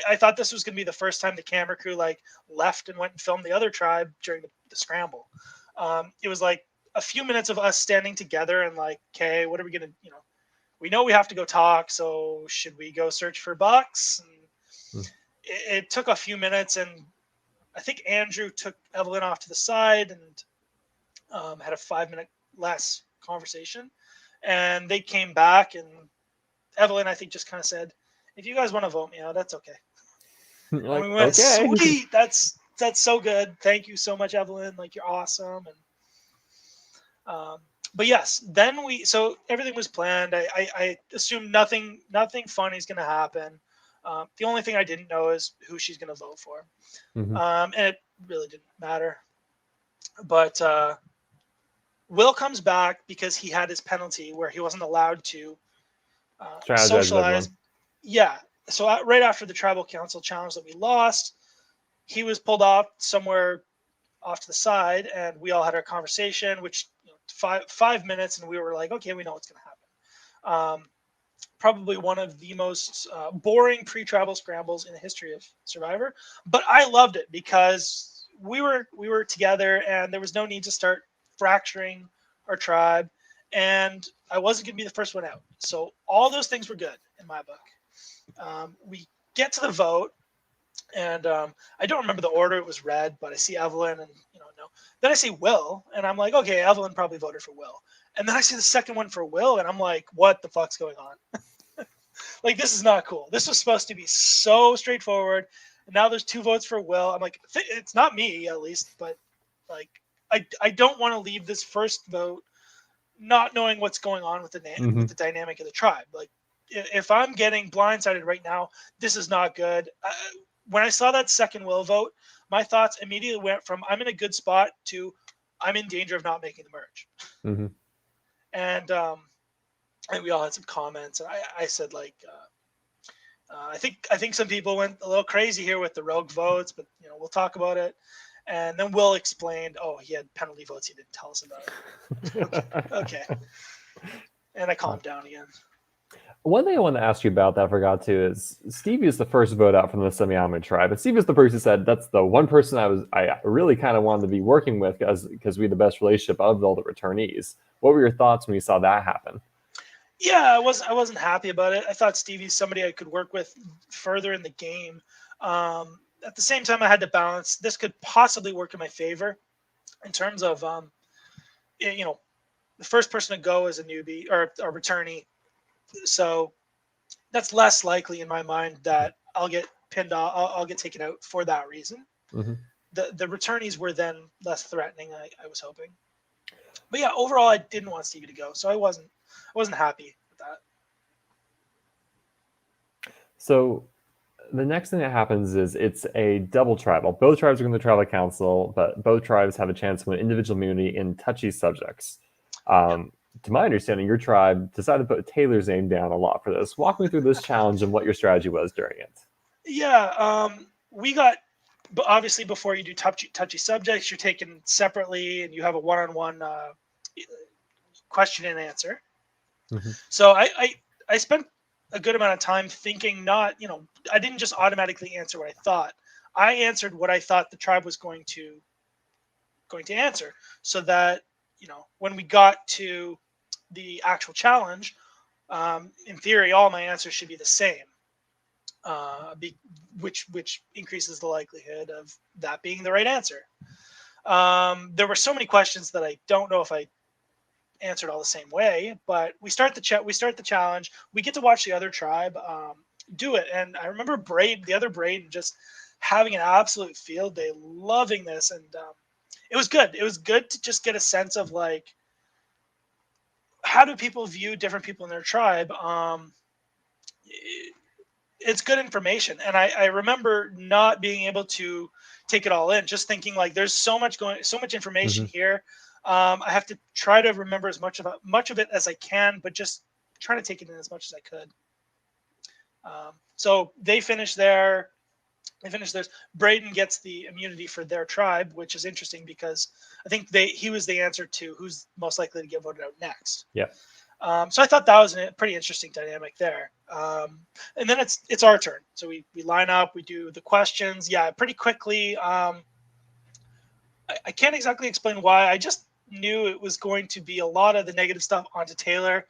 I thought this was going to be the first time the camera crew like left and went and filmed the other tribe during the scramble. It was like a few minutes of us standing together and like, okay, what are we gonna, we know we have to go talk, so should we go search for bucks? And it took a few minutes, and I think Andrew took Evelyn off to the side and had a 5-minute less conversation, and they came back, and Evelyn, I think, just kind of said, if you guys want to vote me out, that's okay. Like, and we went, okay. Sweet, that's so good. Thank you so much, Evelyn. Like, you're awesome. And but yes, then so everything was planned. I assumed nothing funny is going to happen. The only thing I didn't know is who she's going to vote for. Mm-hmm. And it really didn't matter. But Will comes back because he had his penalty where he wasn't allowed to socialize. Yeah. So right after the Tribal Council challenge that we lost, he was pulled off somewhere off to the side, and we all had our conversation, which 5 minutes, and we were like, okay, we know what's going to happen. Probably one of the most boring pre-tribal scrambles in the history of Survivor, but I loved it because we were together, and there was no need to start fracturing our tribe, and I wasn't going to be the first one out. So all those things were good in my book. We get to the vote, and I don't remember the order it was read, but I see Evelyn, and no. Then I see Will, and I'm like, okay, Evelyn probably voted for Will. And then I see the second one for Will, and I'm like, what the fuck's going on? Like, this is not cool. This was supposed to be so straightforward, and now there's 2 votes for Will. I'm like, it's not me, at least, but like, I don't want to leave this first vote not knowing what's going on with with the dynamic of the tribe. Like, if I'm getting blindsided right now, this is not good. when I saw that second will vote, my thoughts immediately went from I'm in a good spot to I'm in danger of not making the merge. Mm-hmm. And we all had some comments. And I said like, I think some people went a little crazy here with the rogue votes, but we'll talk about it. And then Will explained, oh, he had penalty votes. He didn't tell us about it. Okay. And I calmed down again. One thing I want to ask you about that I forgot to is Stevie is the first vote out from the Semiyama tribe, and Stevie is the person who said that's the one person I really kind of wanted to be working with because we had the best relationship of all the returnees. What were your thoughts when you saw that happen? Yeah, I wasn't happy about it. I thought Stevie's somebody I could work with further in the game. At the same time, I had to balance. This could possibly work in my favor in terms of, the first person to go is a newbie or a returnee. So that's less likely in my mind that I'll get pinned off. I'll get taken out for that reason. Mm-hmm. The returnees were then less threatening. I was hoping, but yeah, overall I didn't want Stevie to go, so I wasn't happy with that. So the next thing that happens is it's a double tribal. Both tribes are going to the tribal council, but both tribes have a chance to win individual immunity in touchy subjects. To my understanding, your tribe decided to put Taylor's name down a lot for this. Walk me through this challenge and what your strategy was during it. Yeah, we got, but obviously before you do touchy subjects, you're taken separately and you have a one-on-one question and answer. Mm-hmm. So I spent a good amount of time thinking, I didn't just automatically answer what I thought. I answered what I thought the tribe was going to answer, so that when we got to the actual challenge, in theory, all my answers should be the same, which increases the likelihood of that being the right answer. There were so many questions that I don't know if I answered all the same way, but we start the challenge. We get to watch the other tribe do it, and I remember the other Braden, just having an absolute field day, loving this, and it was good. It was good to just get a sense of like, how do people view different people in their tribe. It's good information, and I remember not being able to take it all in, just thinking like there's so much information Mm-hmm. here. I have to try to remember as much of it as I can, but just try to take it in as much as I could. So they finished theirs. Braden gets the immunity for their tribe, which is interesting because I think he was the answer to who's most likely to get voted out next. Yeah. So I thought that was a pretty interesting dynamic there. And then it's our turn. So we line up, we do the questions. Yeah, pretty quickly. I can't exactly explain why. I just knew it was going to be a lot of the negative stuff onto Taylor,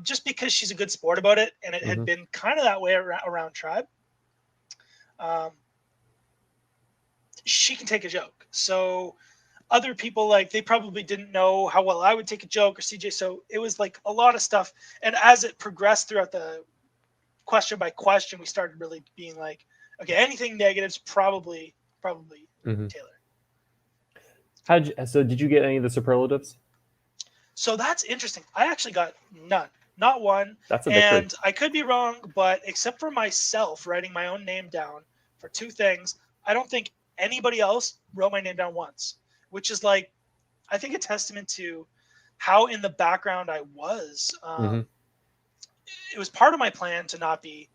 just because she's a good sport about it, and it had been kind of that way around Tribe. She can take a joke. So other people, like, they probably didn't know how well I would take a joke, or CJ. So it was like a lot of stuff. And as it progressed throughout the question by question, we started really being like, okay, anything negative's probably Taylor. So did you get any of the superlatives? So that's interesting. I actually got none, not one. That's a victory. And I could be wrong, but except for myself writing my own name down for two things, I don't think anybody else wrote my name down once, which is like, I think a testament to how in the background I was. It was part of my plan to not be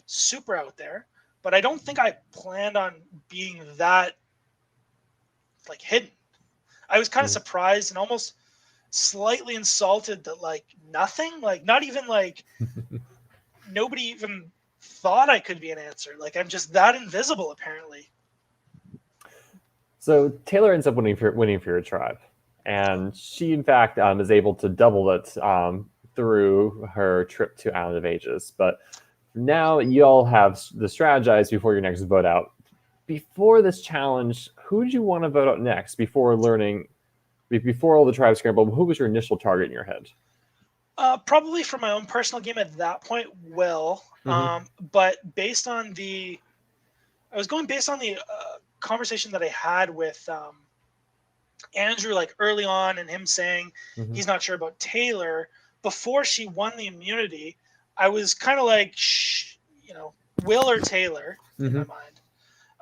super out there, but I don't think I planned on being that like hidden. I was kind of surprised and almost slightly insulted that like nothing, like not even like nobody even thought I could be an answer. Like I'm just that invisible apparently. So Taylor ends up winning for your tribe, and she in fact is able to double it through her trip to Island of Ages. But now you all have the strategize before your next vote out. Before this challenge, who did you want to vote out next? Before all the tribes scrambled, who was your initial target in your head? Probably for my own personal game at that point, Will. But based on the conversation that I had with Andrew, like early on, and him saying he's not sure about Taylor before she won the immunity. I was kind of like, Will or Taylor in my mind.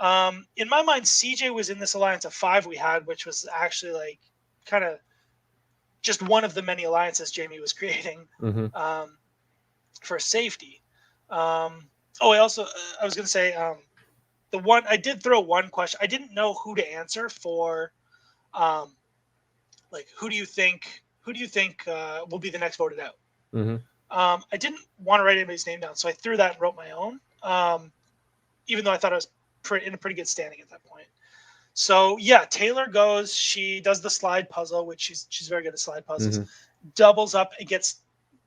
In my mind, CJ was in this alliance of 5 we had, which was actually like kind of just one of the many alliances Jamie was creating for safety. I was going to say the one I did throw one question. I didn't know who to answer for. Like, who do you think will be the next voted out? I didn't want to write anybody's name down, so I threw that and wrote my own. Even though I thought I was in a pretty good standing at that point. So yeah, Taylor goes. She does the slide puzzle, which she's very good at slide puzzles. Doubles up and gets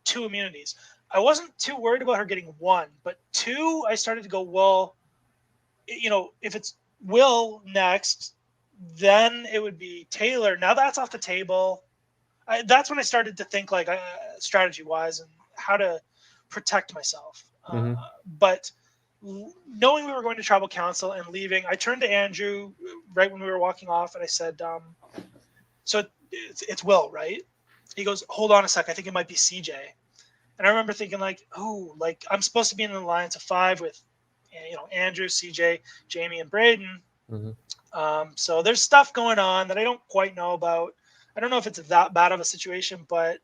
2 immunities. I wasn't too worried about her getting 1, but 2, I started to go, well, if it's Will next, then it would be Taylor. Now that's off the table. That's when I started to think like strategy-wise and how to protect myself. But knowing we were going to tribal council and leaving, I turned to Andrew right when we were walking off, and I said, "So it's Will, right?" He goes, "Hold on a sec. I think it might be CJ." And I remember thinking, like, "Oh, like I'm supposed to be in an alliance of 5 with, Andrew, CJ, Jamie, and Braden." So there's stuff going on that I don't quite know about. I don't know if it's that bad of a situation, but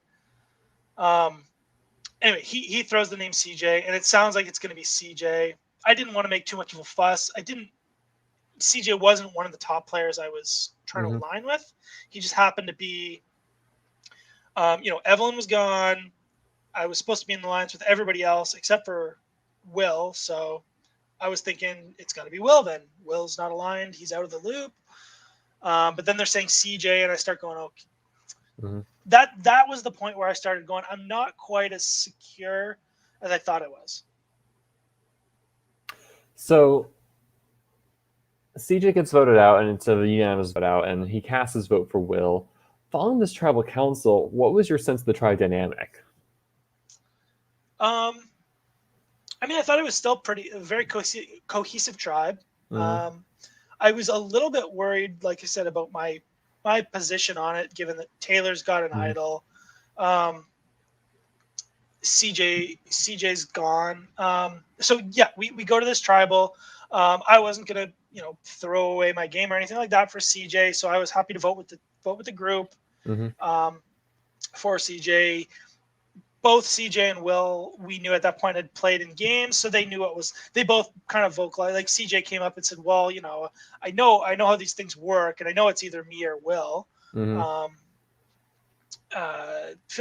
anyway, he throws the name CJ, and it sounds like it's going to be CJ. I didn't want to make too much of a fuss. CJ wasn't one of the top players I was trying to align with. He just happened to be, Evelyn was gone. I was supposed to be in the alliance with everybody else except for Will. So I was thinking it's got to be Will then. Will's not aligned. He's out of the loop. But then they're saying CJ, and I start going, okay. That was the point where I started going, I'm not quite as secure as I thought I was. So CJ gets voted out, and it's a unanimous vote out, and he casts his vote for Will. Following this tribal council, what was your sense of the tribe dynamic? I thought it was still a very cohesive tribe. I was a little bit worried, like I said, about my position on it, given that Taylor's got an idol. CJ's gone. So yeah, we go to this tribal. I wasn't gonna, throw away my game or anything like that for CJ. So I was happy to vote with the group for CJ. Both CJ and Will, we knew at that point had played in games, so they knew they both kind of vocalized. Like CJ came up and said, well, I know how these things work, and I know it's either me or Will. Feel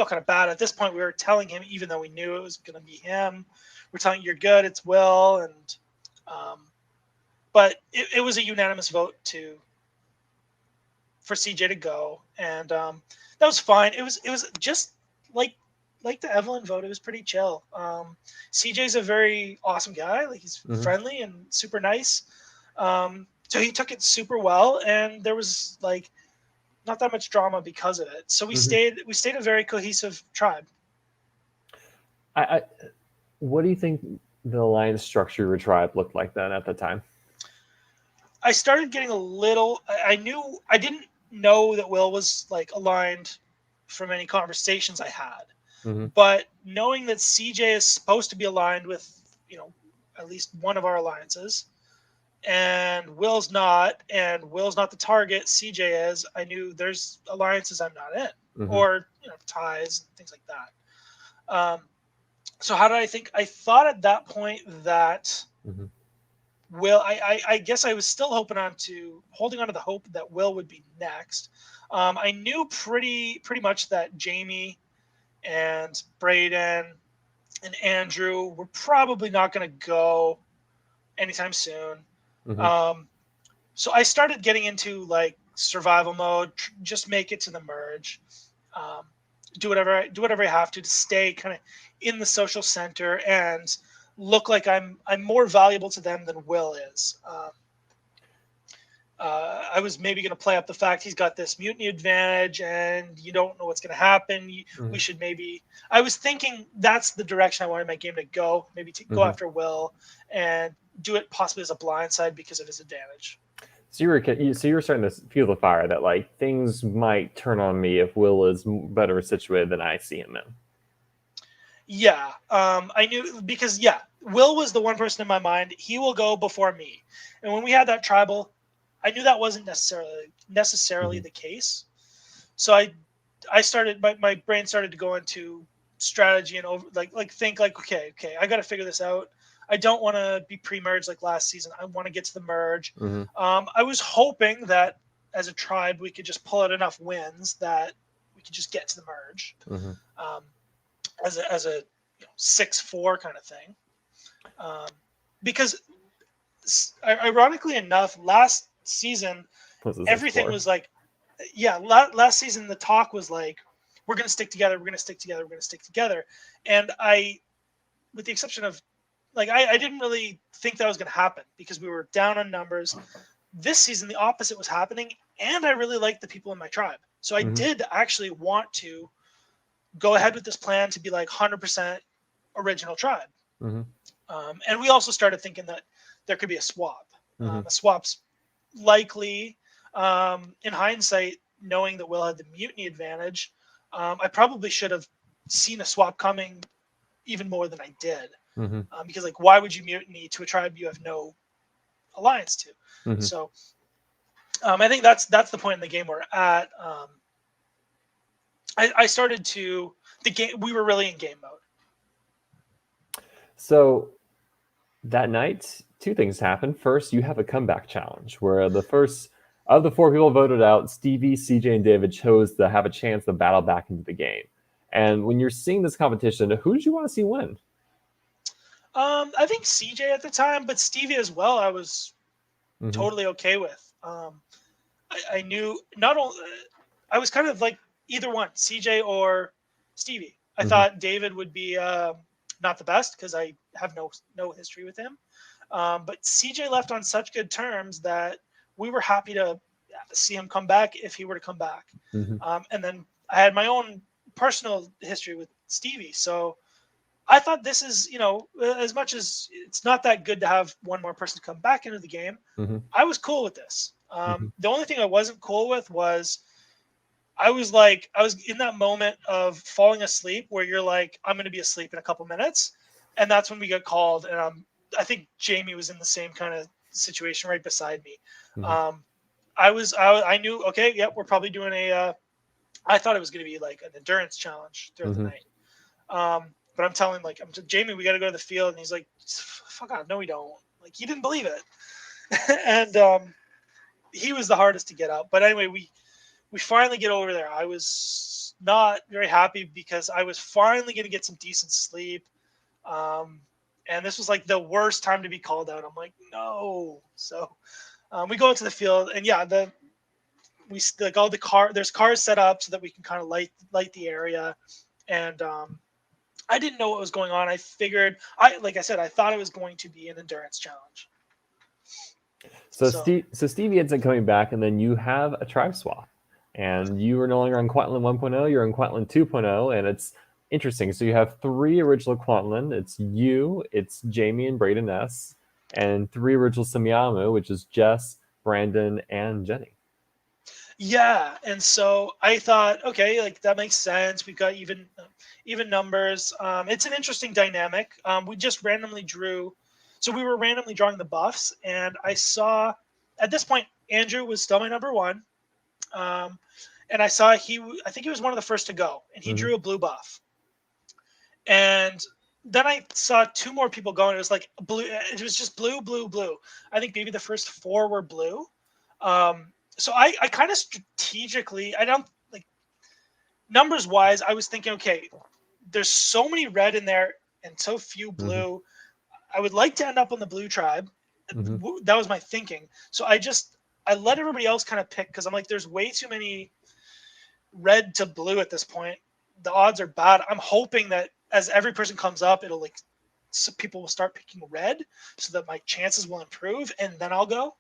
kind of bad at this point. We were telling him, even though we knew it was going to be him, we're telling you're good, it's Will. And but it was a unanimous vote for CJ to go. And that was fine. It was just like the Evelyn vote, it was pretty chill. CJ's a very awesome guy. Like, he's friendly and super nice. So he took it super well, and there was like not that much drama because of it. So we stayed a very cohesive tribe. What do you think the alliance structure of your tribe looked like then at the time? I started getting a little. I didn't know that Will was like aligned from any conversations I had. But knowing that CJ is supposed to be aligned with, at least one of our alliances, and Will's not the target, CJ is, I knew there's alliances I'm not in, or, ties, and things like that. So how did I think? I thought at that point that Will, I guess I was still holding on to the hope that Will would be next. I knew pretty much that Jamie and Braden and Andrew were probably not going to go anytime soon. So I started getting into like survival mode, just make it to the merge, do whatever I have to stay kind of in the social center and look like I'm more valuable to them than Will is. I was maybe going to play up the fact he's got this mutiny advantage and you don't know what's going to happen. We should maybe. I was thinking that's the direction I wanted my game to go. Maybe to go after Will and do it possibly as a blindside because of his advantage. So you were starting to feel the fire that like things might turn on me if Will is better situated than I see him in. Yeah, I knew because Will was the one person in my mind. He will go before me, and when we had that tribal, I knew that wasn't necessarily Mm-hmm. the case. So I started my brain started to go into strategy and over like think like okay, I got to figure this out. I don't want to be pre-merge like last season. I want to get to the merge. Mm-hmm. I was hoping that as a tribe we could just pull out enough wins that we could just get to the merge. Mm-hmm. Um, as a 6-4 kind of thing. Um, because ironically enough, last season Plus a everything 6-4. was like, last season the talk was like, we're going to stick together, we're going to stick together, we're going to stick together, and with the exception of like, I didn't really think that was going to happen because we were down on numbers. This season, the opposite was happening, and I really liked the people in my tribe, so I Mm-hmm. did actually want to go ahead with this plan to be like 100% original tribe. Mm-hmm. And we also started thinking that there could be a swap. Mm-hmm. A swap's likely, in hindsight, knowing that Will had the mutiny advantage. I probably should have seen a swap coming even more than I did. Mm-hmm. Because, like, why would you mutiny to a tribe you have no alliance to? Mm-hmm. So I think that's the point in the game we're at. I started to the game. We were really in game mode. So that night, two things happen. First, you have a comeback challenge where the first of the four people voted out, Stevie, CJ, and David chose to have a chance to battle back into the game. And when you're seeing this competition, who did you want to see win? I think CJ at the time, but Stevie as well. I was Mm-hmm. totally okay with. I knew not only I was kind of like either one, CJ or Stevie. I Mm-hmm. thought David would be not the best because I have no history with him. But CJ left on such good terms that we were happy to see him come back if he were to come back. Mm-hmm. And then I had my own personal history with Stevie, so I thought this is, as much as it's not that good to have one more person come back into the game, Mm-hmm. I was cool with this. Mm-hmm. The only thing I wasn't cool with was I was in that moment of falling asleep where you're like, I'm going to be asleep in a couple minutes. And that's when we got called. And I think Jamie was in the same kind of situation right beside me. Mm-hmm. Um, I knew, okay, yep, we're probably doing I thought it was going to be like an endurance challenge throughout the Mm-hmm. night. But I'm telling like, Jamie, we got to go to the field. And he's like, fuck off. No, we don't. Like, he didn't believe it. And he was the hardest to get out. But anyway, we finally get over there. I was not very happy because I was finally going to get some decent sleep. And this was like the worst time to be called out. I'm like, no. So we go into the field, and we like all there's cars set up so that we can kind of light the area. And I didn't know what was going on. I figured, like I said, I thought it was going to be an endurance challenge. So Stevie ends up coming back, and then you have a tribe swap, and you are no longer on Quantland 1.0. You're on Quantland 2.0, and it's interesting. So you have three original Quantland. It's you, it's Jamie and Braden S, and three original Simiamu, which is Jess, Brandon, and Jenny. Yeah, and so I thought, okay, like that makes sense. We've got even numbers. It's an interesting dynamic. We just randomly drew, so we were randomly drawing the buffs, and I saw at this point Andrew was still my number one, and I saw I think he was one of the first to go, and he drew a blue buff, and then I saw two more people going. It was like blue. It was just blue, blue, blue. I think maybe the first four were blue. So I kind of strategically, I don't like numbers wise, I was thinking, okay, there's so many red in there and so few blue. Mm-hmm. I would like to end up on the blue tribe. Mm-hmm. That was my thinking. So I let everybody else kind of pick because I'm like, there's way too many red to blue at this point. The odds are bad. I'm hoping that as every person comes up, it'll like, so people will start picking red so that my chances will improve and then I'll go.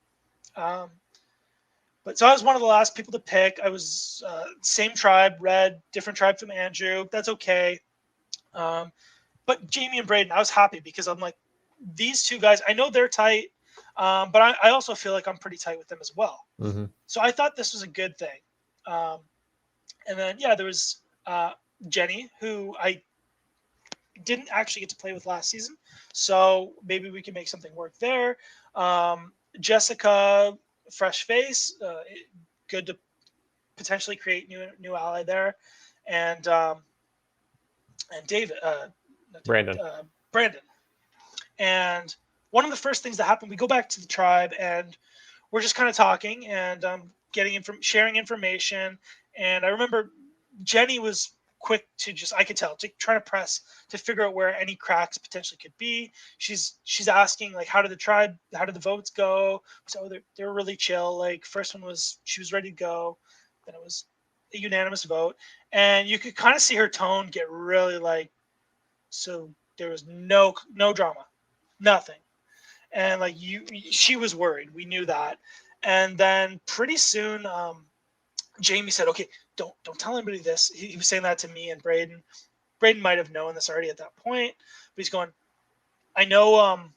But so I was one of the last people to pick. I was same tribe, red, different tribe from Andrew. That's okay. But Jamie and Braden, I was happy because I'm like, these two guys, I know they're tight, but I also feel like I'm pretty tight with them as well. Mm-hmm. So I thought this was a good thing. And then, there was Jenny, who didn't actually get to play with last season, so maybe we can make something work there. Jessica, fresh face, good to potentially create new ally there, and David, not David, Brandon. Brandon. And one of the first things that happened, we go back to the tribe and we're just kind of talking and sharing information. And I remember Jenny was quick to I could tell, to try to press to figure out where any cracks potentially could be. She's asking like, how did the votes go? So they were really chill. Like first one was, she was ready to go. Then it was a unanimous vote. And you could kind of see her tone get really like, so there was no drama, nothing. And like she was worried. We knew that. And then pretty soon, Jamie said, "Okay, don't tell anybody this." He was saying that to me and Braden. Braden might have known this already at that point, but he's going, "I know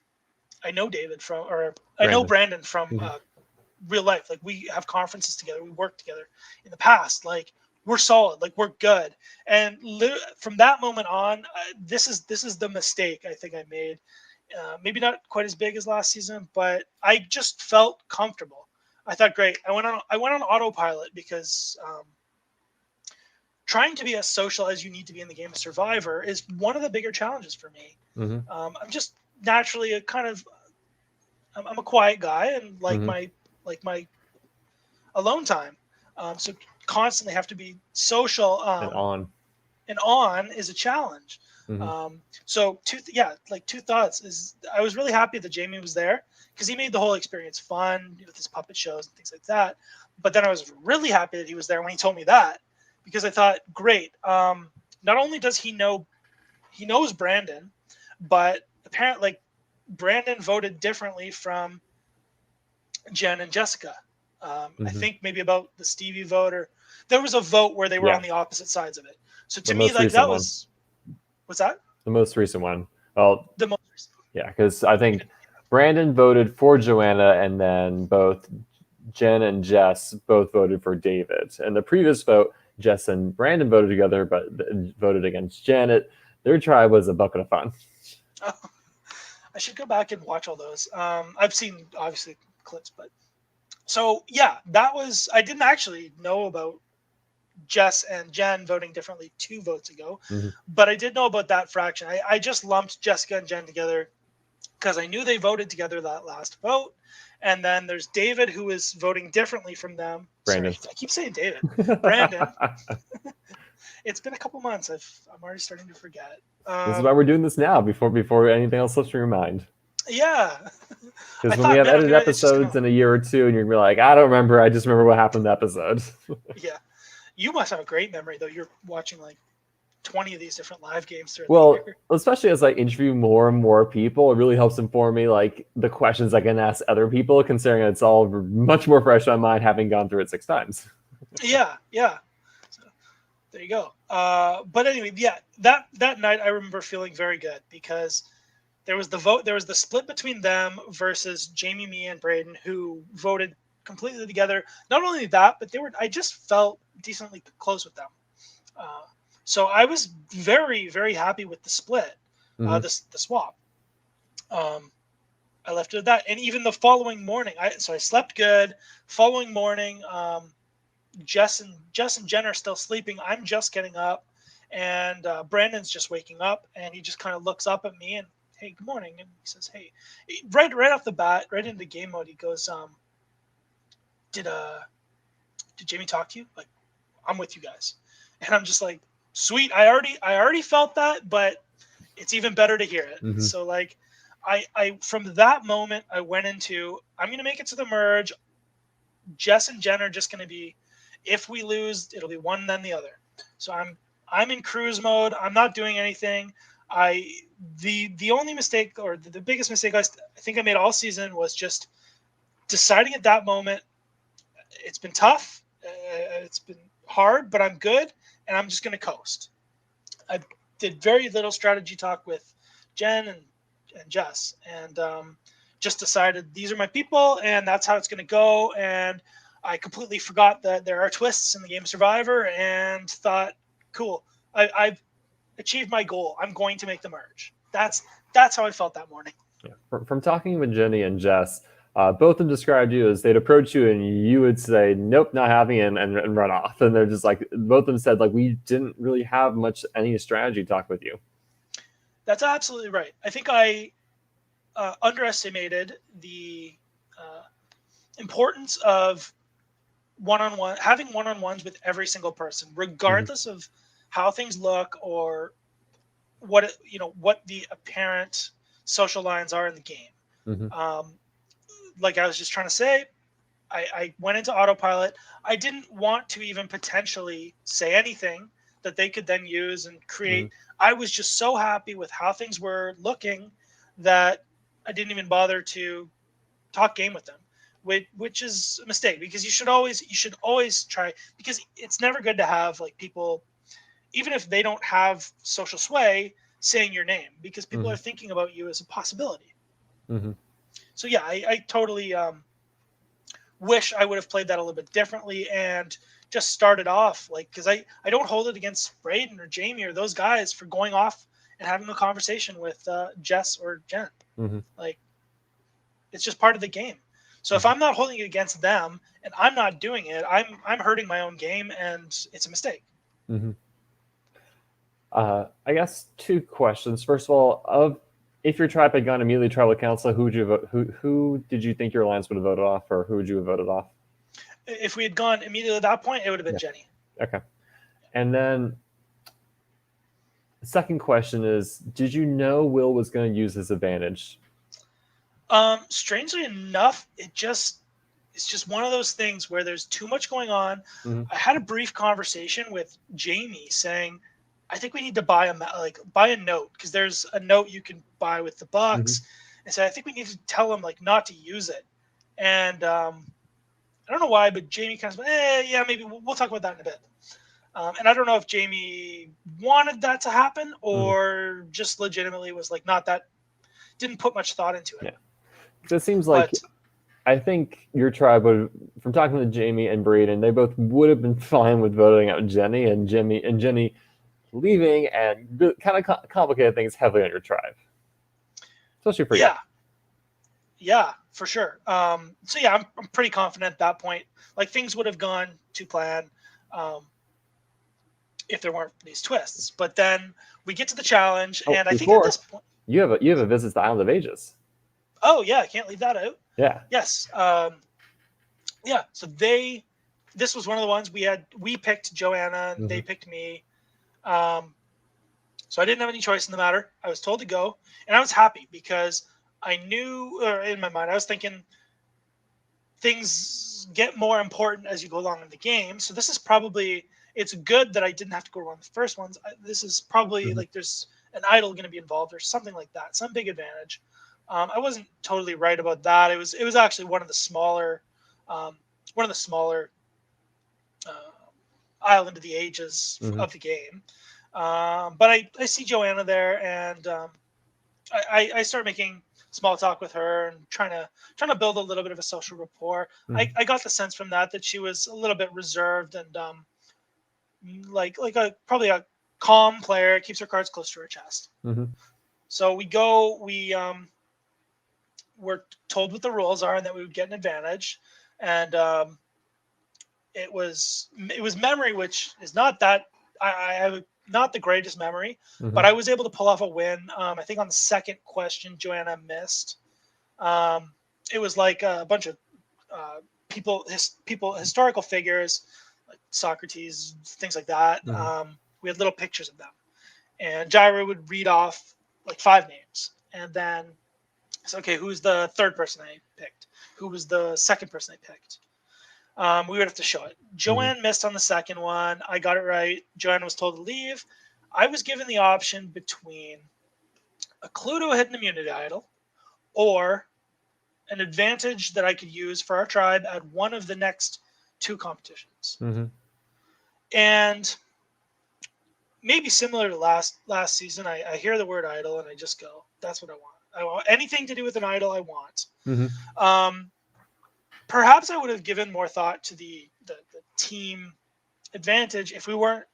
David from, or I know Brandon from real life. Like we have conferences together, we work together in the past. Like we're solid, like we're good." And from that moment on, this is the mistake I think I made. Maybe not quite as big as last season, but I just felt comfortable. I thought, great. I went on autopilot because trying to be as social as you need to be in the game of Survivor is one of the bigger challenges for me. I'm just naturally I'm a quiet guy and like my alone time. So constantly have to be social and on is a challenge. So two thoughts is I was really happy that Jamie was there because he made the whole experience fun with his puppet shows and things like that. But then I was really happy that he was there when he told me that, because I thought, great. Not only does he knows Brandon, but apparently like Brandon voted differently from Jen and Jessica. I think maybe about the Stevie vote, or there was a vote where they were on the opposite sides of it. So to me, like that was, what's that? The most recent one. Well, the most recent. Yeah, because I think Brandon voted for Joanna, and then both Jen and Jess both voted for David. And the previous vote, Jess and Brandon voted together, but voted against Janet. Their tribe was a bucket of fun. Oh, I should go back and watch all those. I've seen obviously clips, but so yeah, that was, I didn't actually know about Jess and Jen voting differently 2 votes ago, but I did know about that fraction. I just lumped Jessica and Jen together because I knew they voted together that last vote. And then there's David, who is voting differently from them. Brandon. Sorry, I keep saying David. Brandon. It's been a couple months. I'm already starting to forget. This is why we're doing this now, before anything else slips from your mind. Yeah. Because when we have edited episodes in a year or two, and you're gonna be like, I don't remember. I just remember what happened in the episode. Yeah. You must have a great memory, though. You're watching like 20 of these different live games throughout the year. Especially as I interview more and more people, it really helps inform me like the questions I can ask other people, considering it's all much more fresh on mine, having gone through it 6 times. Yeah. So, there you go. But anyway, yeah, that night I remember feeling very good because there was the vote. There was the split between them versus Jamie, me, and Braden, who voted completely together. Not only that, but I just felt decently close with them. So I was very, very happy with the split, the swap. I left it at that. And even the following morning, I slept good. Following morning, Jess and Jen are still sleeping. I'm just getting up, and Brandon's just waking up, and he just kind of looks up at me and, hey, good morning. And he says, hey, right off the bat, right into game mode, he goes, did Jamie talk to you? Like, I'm with you guys. And I'm just like, sweet. I already felt that, but it's even better to hear it. So like, I from that moment, I went into, I'm going to make it to the merge. Jess and Jen are just going to be, if we lose, it'll be one, then the other. So I'm in cruise mode. I'm not doing anything. The only mistake, or the biggest mistake I think I made all season, was just deciding at that moment. It's been tough. It's been hard, but I'm good, and I'm just going to coast. I did very little strategy talk with Jen and Jess, and just decided these are my people, and that's how it's going to go. And I completely forgot that there are twists in the game of Survivor, and thought, cool. achieved my goal. I'm going to make the merge. That's how I felt that morning. Yeah. From talking with Jenny and Jess, both of them described you as they'd approach you and you would say, nope, not having it, and run off. And they're just like, both of them said, like, we didn't really have any strategy talk with you. That's absolutely right. I think I underestimated the importance of having one-on-ones with every single person, regardless of how things look or what the apparent social lines are in the game. Like I was just trying to say, I went into autopilot. I didn't want to even potentially say anything that they could then use and create. I was just so happy with how things were looking that I didn't even bother to talk game with them, which is a mistake, because you should always try, because it's never good to have like people, even if they don't have social sway, saying your name, because people are thinking about you as a possibility. So yeah, I totally wish I would have played that a little bit differently and just started off because I don't hold it against Braden or Jamie or those guys for going off and having a conversation with Jess or Jen. Like, it's just part of the game. So if I'm not holding it against them and I'm not doing it, I'm hurting my own game, and it's a mistake. I guess two questions. First of all, if your tribe had gone immediately to tribal council, who would you vote? Who did you think your alliance would have voted off, or who would you have voted off? If we had gone immediately at that point, it would have been Jenny. Okay. And then the second question is, did you know Will was going to use his advantage? Strangely enough, it's just one of those things where there's too much going on. I had a brief conversation with Jamie saying, I think we need to buy a note, because there's a note you can buy with the bucks. And so I think we need to tell him not to use it. And I don't know why, but Jamie kind of said, yeah, maybe we'll talk about that in a bit. And I don't know if Jamie wanted that to happen or just legitimately was didn't put much thought into it. Yeah. So it seems like, I think your tribe would, from talking to Jamie and Braden, they both would have been fine with voting out Jenny, and Jenny leaving and kind of complicated things heavily on your tribe, especially for you. Yeah, for sure. So yeah, I'm pretty confident at that point. Things would have gone to plan if there weren't these twists. But then we get to the challenge, and I think at this point you have a visit to the Island of Ages. Oh yeah, I can't leave that out. Yeah. Yes. Yeah. So this was one of the ones we picked Joanna, and they picked me. So I didn't have any choice in the matter. I was told to go, and I was happy because I knew, or in my mind, I was thinking things get more important as you go along in the game. So this is probably, it's good that I didn't have to go on the first ones. This is probably there's an idol going to be involved or something like that, some big advantage. I wasn't totally right about that. It was actually one of the smaller Island of the Ages of the game. But I see Joanna there, and I start making small talk with her and trying to build a little bit of a social rapport. I got the sense from that she was a little bit reserved and probably a calm player, keeps her cards close to her chest. So we're told what the rules are and that we would get an advantage, and it was memory, which is not that I have not the greatest memory, but I was able to pull off a win. I think on the second question, Joanna missed. It was like a bunch of historical figures, like Socrates, things like that. We had little pictures of them, and Jairo would read off 5 names, and then it's okay. Who's the third person I picked? Who was the second person I picked? We would have to show it. Joanne missed on the second one. I got it right. Joanne was told to leave. I was given the option between a clue to a hidden immunity idol or an advantage that I could use for our tribe at one of the next 2 competitions. And maybe similar to last season, I hear the word idol and I just go, that's what I want. I want anything to do with an idol. I want. Perhaps I would have given more thought to the team advantage if we weren't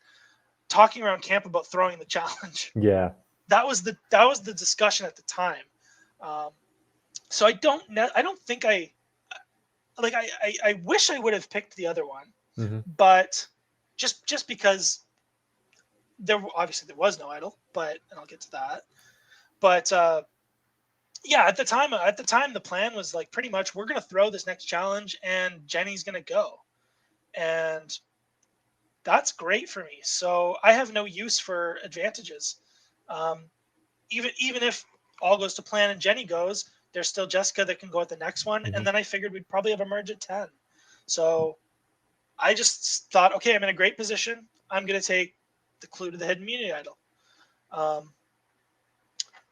talking around camp about throwing the challenge. Yeah. That was the discussion at the time. So I don't think I wish I would have picked the other one, Mm-hmm. but just because there was no idol, and I'll get to that. But yeah, at the time the plan was like pretty much we're gonna throw this next challenge and Jenny's gonna go, and that's great for me. So I have no use for advantages. Even if all goes to plan and Jenny goes, there's still Jessica that can go at the next one. Mm-hmm. And then I figured we'd probably have a merge at 10. So I just thought, okay, I'm in a great position. I'm going to take the clue to the hidden immunity idol.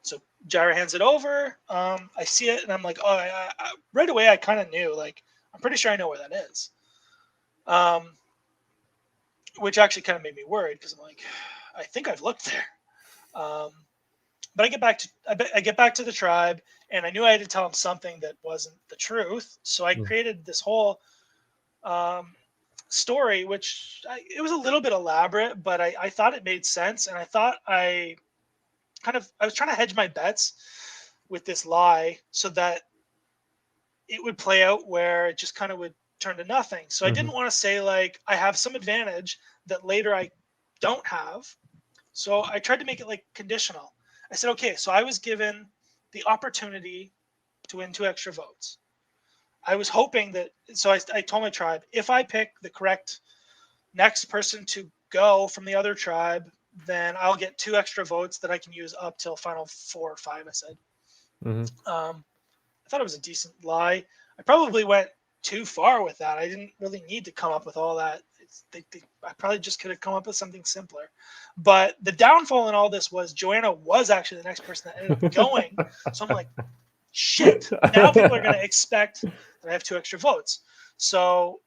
So Jaira hands it over. I see it and I'm like, oh, right away I kind of knew, like, I'm pretty sure I know where that is. Which actually kind of made me worried because I'm like, I think I've looked there. But I get back to the tribe, and I knew I had to tell them something that wasn't the truth. So I created this whole story, which it was a little bit elaborate, but I thought it made sense, and I thought I was trying to hedge my bets with this lie so that it would play out where it just kind of would turn to nothing. So I didn't want to say like I have some advantage that later I don't have. So I tried to make it like conditional. I said, okay, so I was given the opportunity to win 2 extra votes. I was hoping that, so I told my tribe, if I pick the correct next person to go from the other tribe, then I'll get 2 extra votes that I can use up till final 4 or 5, I said. I thought it was a decent lie. I probably went too far with that. I didn't really need to come up with all that. I probably just could have come up with something simpler. But the downfall in all this was Joanna was actually the next person that ended up going. So I'm like, shit. Now people are going to expect that I have 2 extra votes. So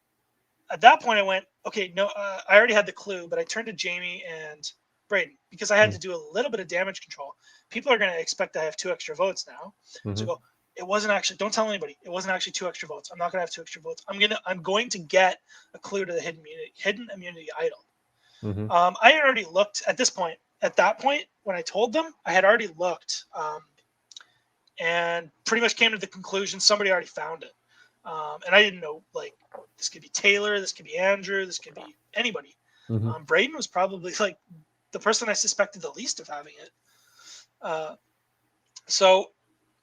at that point I went, okay, no, I already had the clue, but I turned to Jamie and Braden because I had to do a little bit of damage control. People are going to expect I have 2 extra votes now. So go, it wasn't actually, don't tell anybody. It wasn't actually 2 extra votes. I'm not going to have 2 extra votes. I'm going to get a clue to the hidden immunity idol. I had already looked at that point, when I told them, I had already looked and pretty much came to the conclusion somebody already found it. And I didn't know, like, this could be Taylor, this could be Andrew, this could be anybody. Braden was probably like the person I suspected the least of having it. So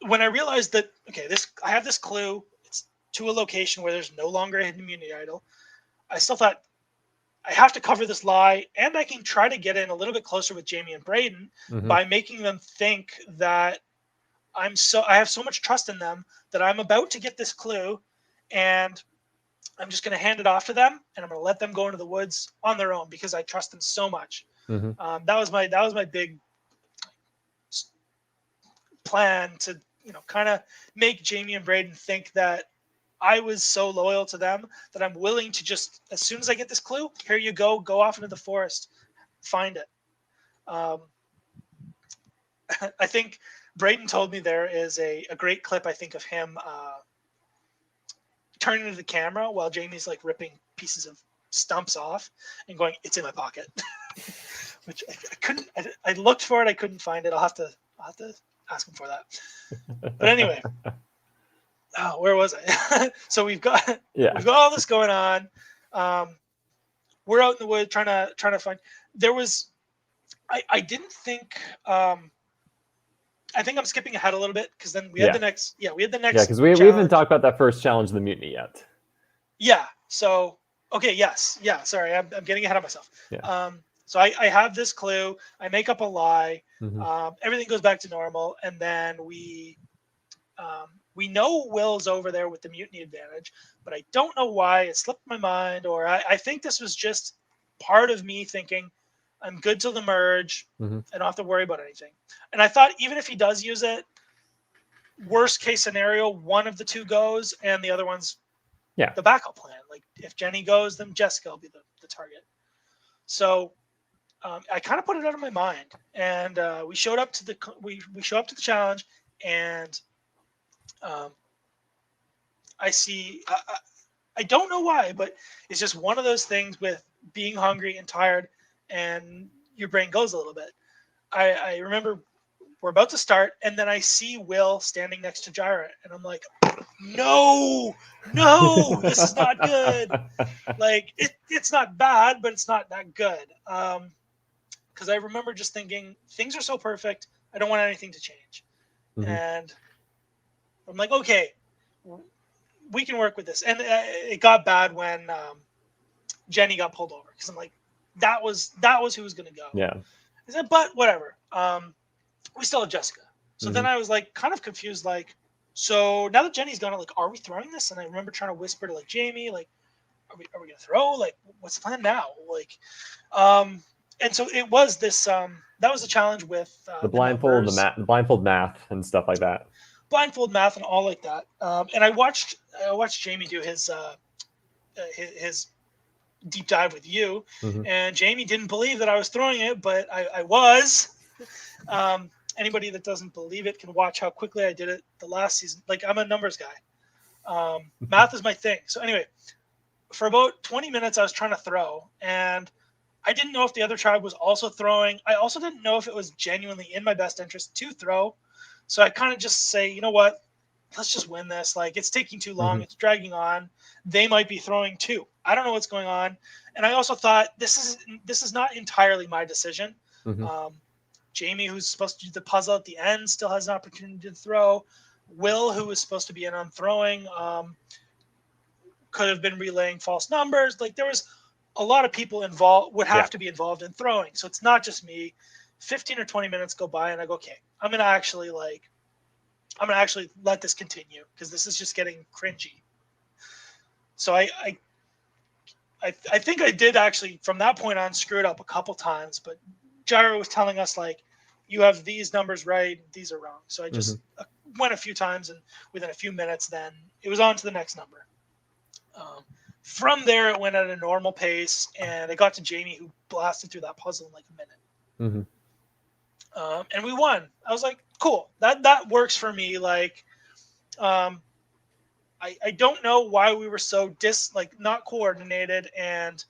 when I realized that, okay, I have this clue, it's to a location where there's no longer a hidden immunity idol, I still thought I have to cover this lie, and I can try to get in a little bit closer with Jamie and Braden by making them think that I have so much trust in them that I'm about to get this clue, and I'm just going to hand it off to them, and I'm going to let them go into the woods on their own because I trust them so much. That was my big plan to, kind of make Jamie and Braden think that I was so loyal to them that I'm willing to just, as soon as I get this clue, here you go off into the forest, find it. I think Braden told me there is a great clip, I think, of him turning to the camera while Jamie's like ripping pieces of stumps off and going, "It's in my pocket," which I couldn't. I looked for it, I couldn't find it. I'll have to ask him for that. But anyway, where was I? So we've got all this going on. We're out in the woods trying to find. There was, I didn't think. I think I'm skipping ahead a little bit because then we had the next. Yeah, we had the next. Yeah, because we haven't talked about that first challenge of the mutiny yet. Yeah. So okay. Yes. Yeah. Sorry, I'm getting ahead of myself. Yeah. So I have this clue. I make up a lie. Everything goes back to normal, and then we know Will's over there with the mutiny advantage, but I don't know why it slipped my mind, or I think this was just part of me thinking I'm good till the merge. I don't have to worry about anything. And I thought even if he does use it, worst case scenario, one of the two goes and the other one's the backup plan. Like if Jenny goes, then Jessica will be the target. So I kind of put it out of my mind, and we showed up to the challenge, and I see. I don't know why, but it's just one of those things with being hungry and tired, and your brain goes a little bit. I remember we're about to start, and then I see Will standing next to Jaira, and I'm like, no, this is not good. Like it's not bad, but it's not that good. Because I remember just thinking things are so perfect, I don't want anything to change. Mm-hmm. And I'm like, okay, we can work with this. And it got bad when Jenny got pulled over, because I'm like, that was who was going to go. Yeah. I said, but whatever. We still have Jessica. So Mm-hmm. then I was like, kind of confused, like, so now that Jenny's gone, like, are we throwing this? And I remember trying to whisper to like Jamie, like, are we gonna throw? Like, what's the plan now? Like, and so it was this. That was the challenge with the blindfold, the blindfold math, and stuff like that. Blindfold math and all like that. And I watched Jamie do his deep dive with you, and Jamie didn't believe that I was throwing it, but I was. Anybody that doesn't believe it can watch how quickly I did it the last season. Like, I'm a numbers guy. Math is my thing. So anyway, for about 20 minutes, I was trying to throw, and I didn't know if the other tribe was also throwing. I also didn't know if it was genuinely in my best interest to throw. So I kind of just say, you know what? Let's just win this. Like, it's taking too long. It's dragging on. They might be throwing too. I don't know what's going on. And I also thought this is not entirely my decision. Jamie, who's supposed to do the puzzle at the end, still has an opportunity to throw. Will, who was supposed to be in on throwing, could have been relaying false numbers. Like, there was a lot of people involved, would have to be involved in throwing. So it's not just me. 15 or 20 minutes go by, and I go, okay, I'm gonna actually let this continue, because this is just getting cringy. So I think I did actually, from that point on, screw it up a couple times, but Jairo was telling us, like, you have these numbers right, these are wrong. So I just went a few times, and within a few minutes, then it was on to the next number. From there, it went at a normal pace, and it got to Jamie, who blasted through that puzzle in like a minute. And we won. I was like, cool, that works for me. Like, I don't know why we were so not coordinated, and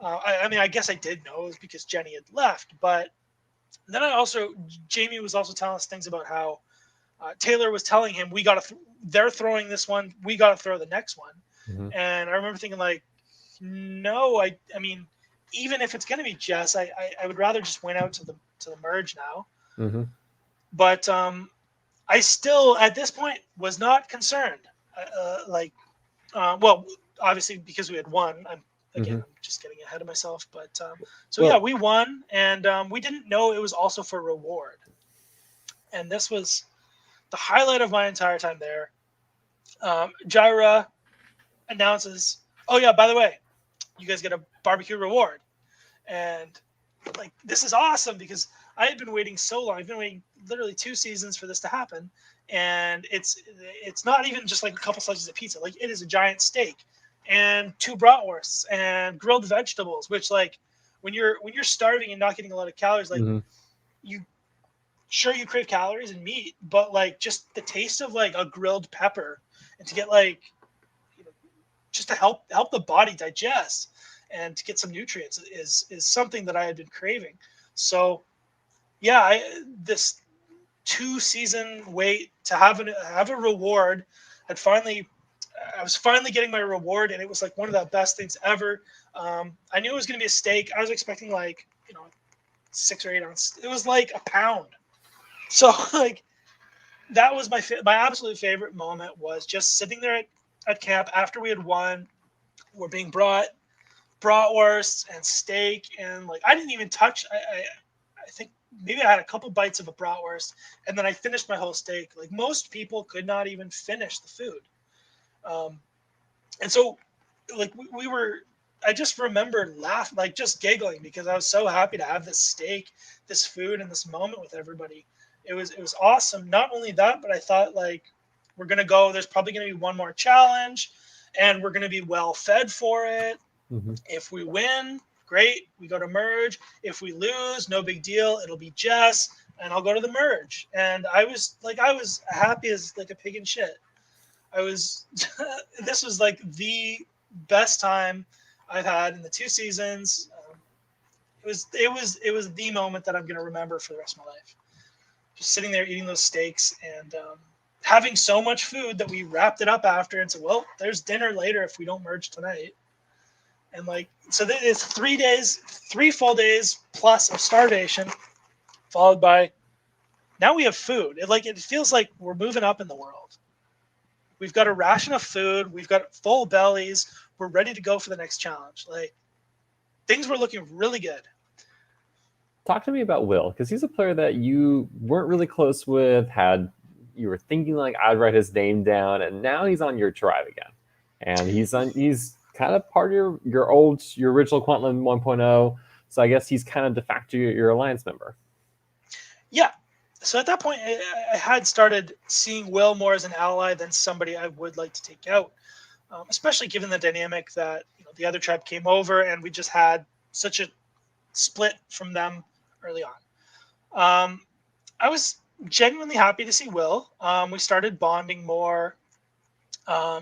I mean, I guess I did know it was because Jenny had left, but then Jamie was also telling us things about how Taylor was telling him, they're throwing this one, we got to throw the next one. And I remember thinking, like, no, I mean, even if it's going to be Jess, I would rather just win out to the merge now. But I still, at this point, was not concerned. Well, obviously, because we had won. I'm just getting ahead of myself. But we won, and we didn't know it was also for reward. And this was the highlight of my entire time there. Jaira announces, oh yeah, by the way, you guys get a barbecue reward. And like, this is awesome, because I had been waiting so long. I've been waiting literally 2 seasons for this to happen. And it's not even just like a couple slices of pizza. Like, it is a giant steak and 2 bratwursts and grilled vegetables, which, like, when you're starving and not getting a lot of calories, like, you crave calories and meat, but like, just the taste of like a grilled pepper, and to get, like, just to help the body digest and to get some nutrients is something that I had been craving. So yeah, this 2-season wait to have a reward I was finally getting my reward, and it was like one of the best things ever. I knew it was going to be a steak. I was expecting, like, 6 or 8 ounce. It was like a pound. So like, that was my absolute favorite moment, was just sitting there at camp after we had won. We're being brought bratwurst and steak, and like, I didn't even touch. I think maybe I had a couple bites of a bratwurst, and then I finished my whole steak. Like, most people could not even finish the food. And so, like, we were, I just remember laughing, like, just giggling, because I was so happy to have this steak, this food, and this moment with everybody. It was awesome. Not only that, but I thought, like, we're going to go, there's probably going to be one more challenge, and we're going to be well fed for it. If we win, great, we go to merge. If we lose, no big deal. It'll be Jess, and I'll go to the merge. And I was happy as like a pig in shit. This was like the best time I've had in the 2 seasons. It was the moment that I'm going to remember for the rest of my life. Just sitting there eating those steaks and having so much food that we wrapped it up after and said, well, there's dinner later if we don't merge tonight. And like, so it's 3 days, 3 full days plus of starvation, followed by now we have food. It feels like we're moving up in the world. We've got a ration of food. We've got full bellies. We're ready to go for the next challenge. Like, things were looking really good. Talk to me about Will, because he's a player that you weren't really close with. You were thinking like I'd write his name down, and now he's on your tribe again, and he's kind of part of your original Quantland 1.0. So I guess he's kind of de facto your alliance member. Yeah. So at that point, I had started seeing Will more as an ally than somebody I would like to take out, especially given the dynamic that the other tribe came over and we just had such a split from them early on. I was genuinely happy to see Will. We started bonding more.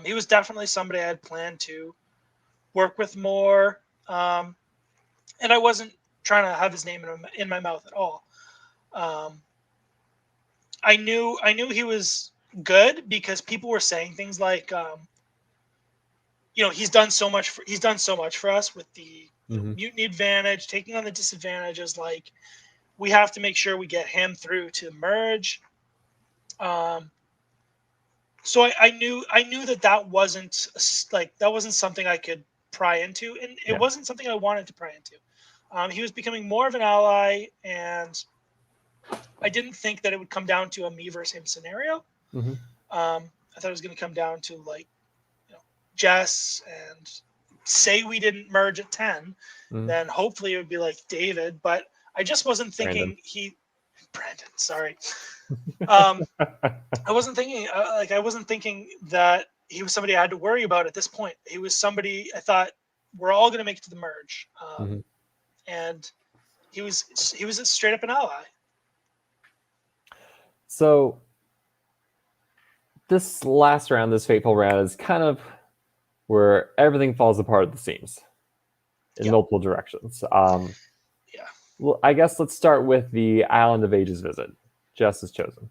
He was definitely somebody I had planned to work with more, and I wasn't trying to have his name in my mouth at all. I knew he was good because people were saying things like, he's done so much for us with the mutiny advantage, taking on the disadvantages. Like, we have to make sure we get him through to merge. So I knew that wasn't something I could pry into, and it wasn't something I wanted to pry into. He was becoming more of an ally, and I didn't think that it would come down to a me versus him scenario. Mm-hmm. I thought it was going to come down to Jess, and say we didn't merge at 10, then hopefully it would be like David. But I just wasn't thinking Brandon, sorry. I wasn't thinking that he was somebody I had to worry about at this point. He was somebody I thought we're all going to make it to the merge, and he was straight up an ally. So this last round, this fateful round, is kind of where everything falls apart at the seams in multiple directions. Well, I guess let's start with the Island of Ages visit. Jess is chosen.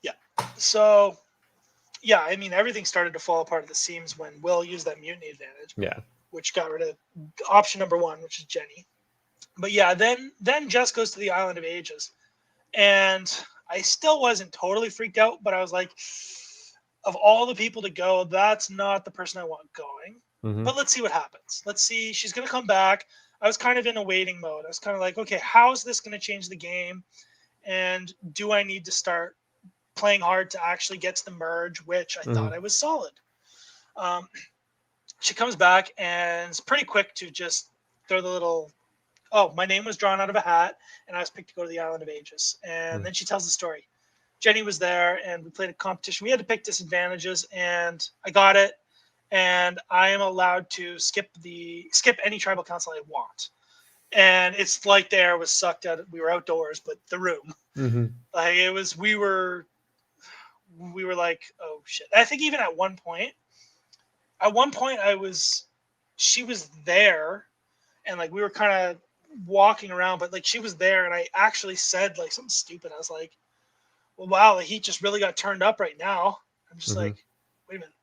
Yeah. So, I mean, everything started to fall apart at the seams when Will used that mutiny advantage. Yeah. Which got rid of option number 1, which is Jenny. But yeah, then Jess goes to the Island of Ages, and I still wasn't totally freaked out, but I was like, of all the people to go, that's not the person I want going. But let's see what happens. Let's see. She's going to come back. I was kind of in a waiting mode. I was kind of like, okay, how is this going to change the game? And do I need to start playing hard to actually get to the merge, which I thought I was solid. She comes back and is pretty quick to just throw the little, my name was drawn out of a hat and I was picked to go to the Island of Ages. And then she tells the story. Jenny was there and we played a competition. We had to pick disadvantages and I got it. And I am allowed to skip any tribal council I want. And it's like the air was sucked out. We were outdoors, but the room, like it was, we were like, oh shit. I think even at one point she was there and like, we were kind of walking around, but like she was there and I actually said like something stupid. I was like, well, wow, the heat just really got turned up right now. I'm just like, wait a minute.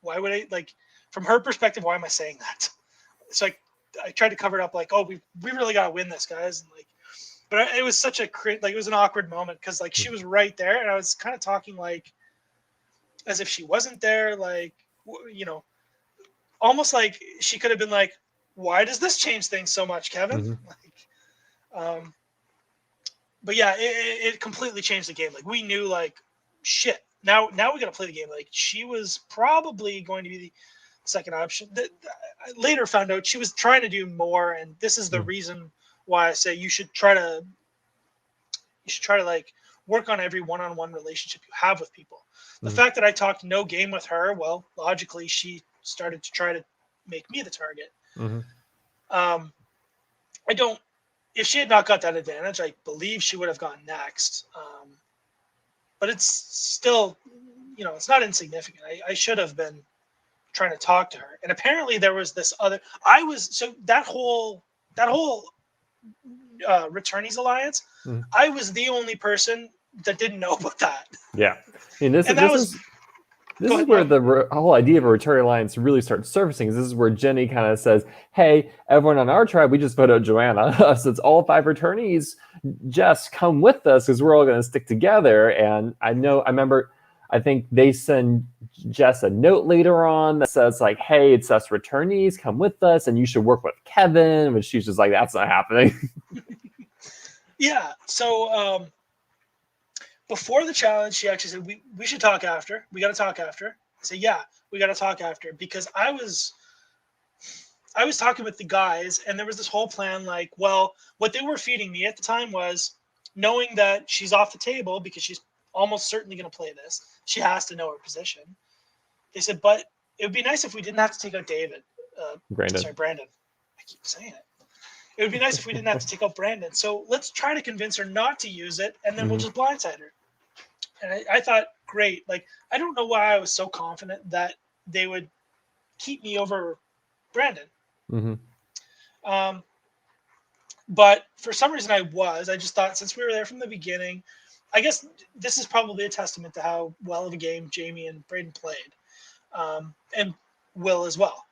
Why would I, like, from her perspective, why am I saying that? So I tried to cover it up like, oh, we really got to win this, guys. And like, but it was such it was an awkward moment because like she was right there and I was kind of talking like as if she wasn't there, like, almost like she could have been like, why does this change things so much, Kevin? But yeah, it completely changed the game. Like we knew like, shit, now we got to play the game. Like she was probably going to be the second option. I later found out she was trying to do more, and this is the reason why I say you should try to like work on every one-on-one relationship you have with people. The fact that I talked no game with her, well, logically she started to try to make me the target. If she had not got that advantage, I believe she would have gone next. But it's still, it's not insignificant. I should have been trying to talk to her. And apparently there was this other, that whole Returnees Alliance. Mhm. I was the only person that didn't know about that. Yeah. I mean, this And that is was this Go is ahead, where yeah. the whole idea of a Return Alliance really starts surfacing. This is where Jenny kind of says, "Hey, everyone on our tribe, we just voted out Joanna. So it's all 5 returnees. Just come with us because we're all going to stick together." And I remember, I think they send Jess a note later on that says like, "Hey, it's us returnees. Come with us, and you should work with Kevin." But she's just like, "That's not happening." Yeah. So before the challenge, she actually said, we should talk after. We got to talk after. I said, yeah, we got to talk after, because I was talking with the guys, and there was this whole plan. Like, well, what they were feeding me at the time was knowing that she's off the table because she's almost certainly going to play this. She has to know her position. They said, but it would be nice if we didn't have to take out David. Brandon. I keep saying it. It would be nice if we didn't have to take out Brandon. So let's try to convince her not to use it, and then we'll just blindside her. And I thought, great. Like, I don't know why I was so confident that they would keep me over Brandon. But for some reason I just thought, since we were there from the beginning, I guess this is probably a testament to how well of a game Jamie and Braden played, and Will as well.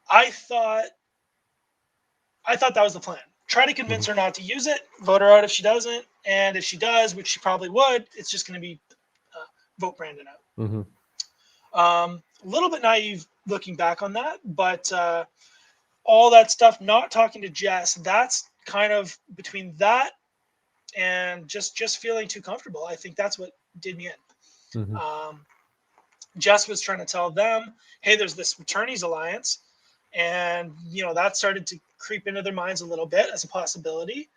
I thought that was the plan. Try to convince her not to use it, vote her out if she doesn't, and if she does, which she probably would, it's just going to be vote Brandon out. A little bit naive looking back on that, but all that stuff, not talking to Jess, that's kind of between that and just feeling too comfortable. I think that's what did me in. Jess was trying to tell them, hey, there's this Returnees Alliance, and that started to creep into their minds a little bit as a possibility.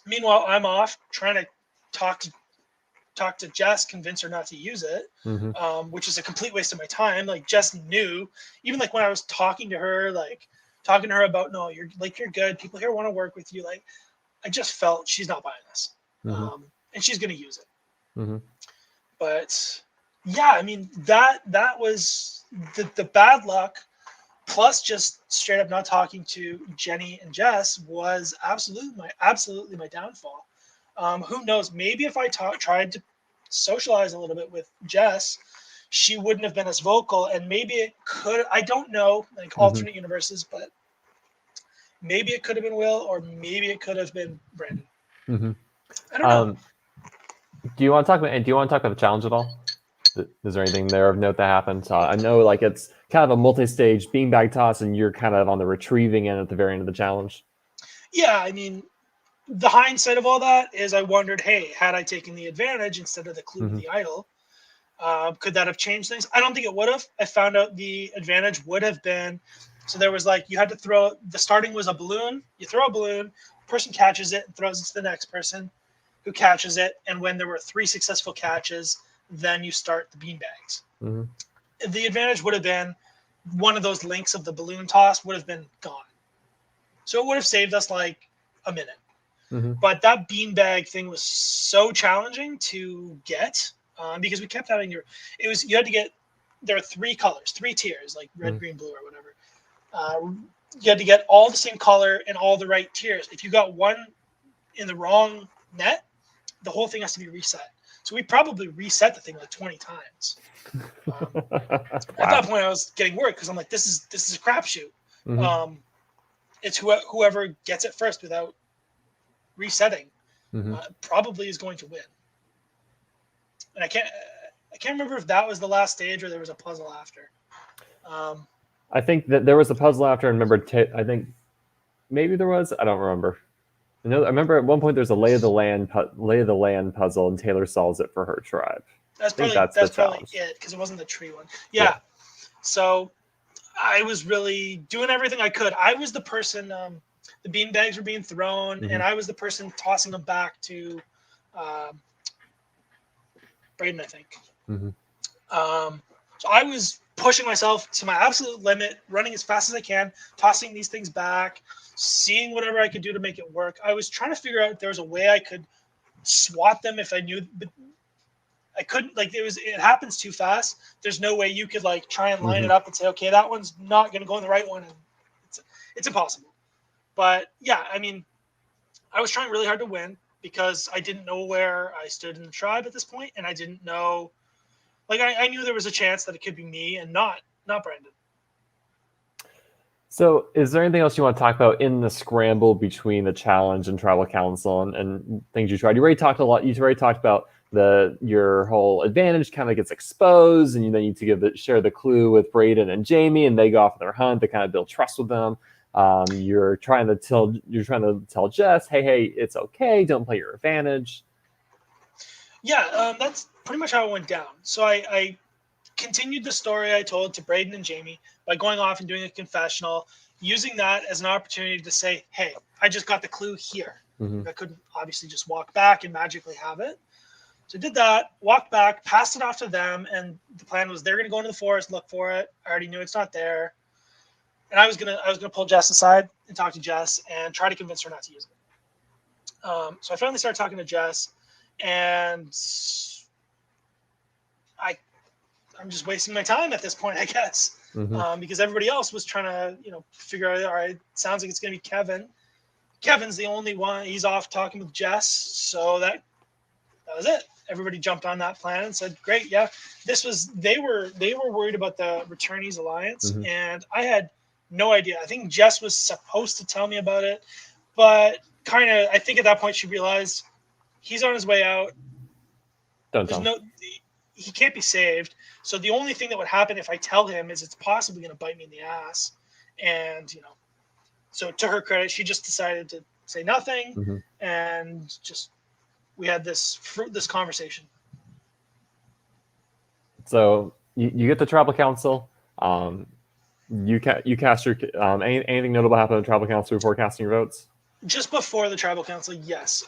Meanwhile, I'm off trying to talk to Jess, convince her not to use it, which is a complete waste of my time. Like, Jess knew, even like when I was talking to her about, no, you're good. People here want to work with you. Like, I just felt she's not buying this, and she's going to use it. But yeah, I mean, that was the bad luck, plus just straight up not talking to Jenny and Jess was absolutely my downfall. Who knows? Maybe if I tried to socialize a little bit with Jess, she wouldn't have been as vocal, and maybe it could. I don't know, like alternate universes, but maybe it could have been Will, or maybe it could have been Brandon. I don't know. Do you want to talk about the challenge at all? Is there anything there of note that happened? I know, like, it's kind of a multi-stage beanbag toss, and you're kind of on the retrieving end at the very end of the challenge. Yeah, I mean, the hindsight of all that is I wondered, hey, had I taken the advantage instead of the clue to the idol, could that have changed things? I don't think it would have. I found out the advantage would have been, so there was like, you had to throw, the starting was a balloon. You throw a balloon, person catches it and throws it to the next person who catches it. And when there were 3 successful catches, then you start the beanbags. The advantage would have been one of those links of the balloon toss would have been gone. So it would have saved us like a minute. But that beanbag thing was so challenging to get, because we kept having you had to get, there are 3 colors, 3 tiers, like red, green, blue, or whatever. You had to get all the same color and all the right tiers. If you got one in the wrong net, the whole thing has to be reset. So we probably reset the thing like 20 times. At that point, I was getting worried because I'm like, this is a crapshoot. It's whoever gets it first without resetting probably is going to win. And I can't remember if that was the last stage or there was a puzzle after. I think that there was a puzzle after, and remember, I think maybe there was. I don't remember. I remember at one point there's a lay of the land puzzle, and Taylor solves it for her tribe. That's probably it, because it wasn't the tree one. Yeah. So I was really doing everything I could. I was the person. The beanbags were being thrown, and I was the person tossing them back to Braden, I think. So I was pushing myself to my absolute limit, running as fast as I can, tossing these things back, seeing whatever I could do to make it work. I was trying to figure out if there was a way I could swat them if I knew, but I couldn't. Like, it happens too fast. There's no way you could like try and line it up and say, okay, that one's not going to go in the right one, and it's impossible. But yeah, I mean, I was trying really hard to win because I didn't know where I stood in the tribe at this point, and I didn't know. Like I knew there was a chance that it could be me and not Brandon. So, is there anything else you want to talk about in the scramble between the challenge and tribal council and things you tried? You already talked a lot. You already talked about your whole advantage kind of gets exposed, and you then need to share the clue with Braden and Jamie, and they go off on their hunt to kind of build trust with them. You're trying to tell Jess, hey, it's okay. Don't play your advantage. Yeah, that's pretty much how it went down. So I continued the story I told to Braden and Jamie by going off and doing a confessional, using that as an opportunity to say, hey, I just got the clue here. Mm-hmm. I couldn't obviously just walk back and magically have it. So I did that, walked back, passed it off to them, and the plan was they're going to go into the forest, look for it. I already knew it's not there. And I was gonna pull Jess aside and talk to Jess and try to convince her not to use it. So I finally started talking to Jess, and I'm just wasting my time at this point, I guess, because everybody else was trying to, figure out. All right, sounds like it's going to be Kevin. Kevin's the only one. He's off talking with Jess, so that was it. Everybody jumped on that plan and said, "Great, yeah." They were worried about the Returnees Alliance, and I had no idea. I think Jess was supposed to tell me about it, but I think at that point she realized he's on his way out. Don't tell. He can't be saved. So the only thing that would happen if I tell him is it's possibly going to bite me in the ass. And, so to her credit, she just decided to say nothing. And just, we had this fruitless conversation. So you get the tribal council. You cast your, anything notable happen in the tribal council before casting your votes? Just before the tribal council, yes.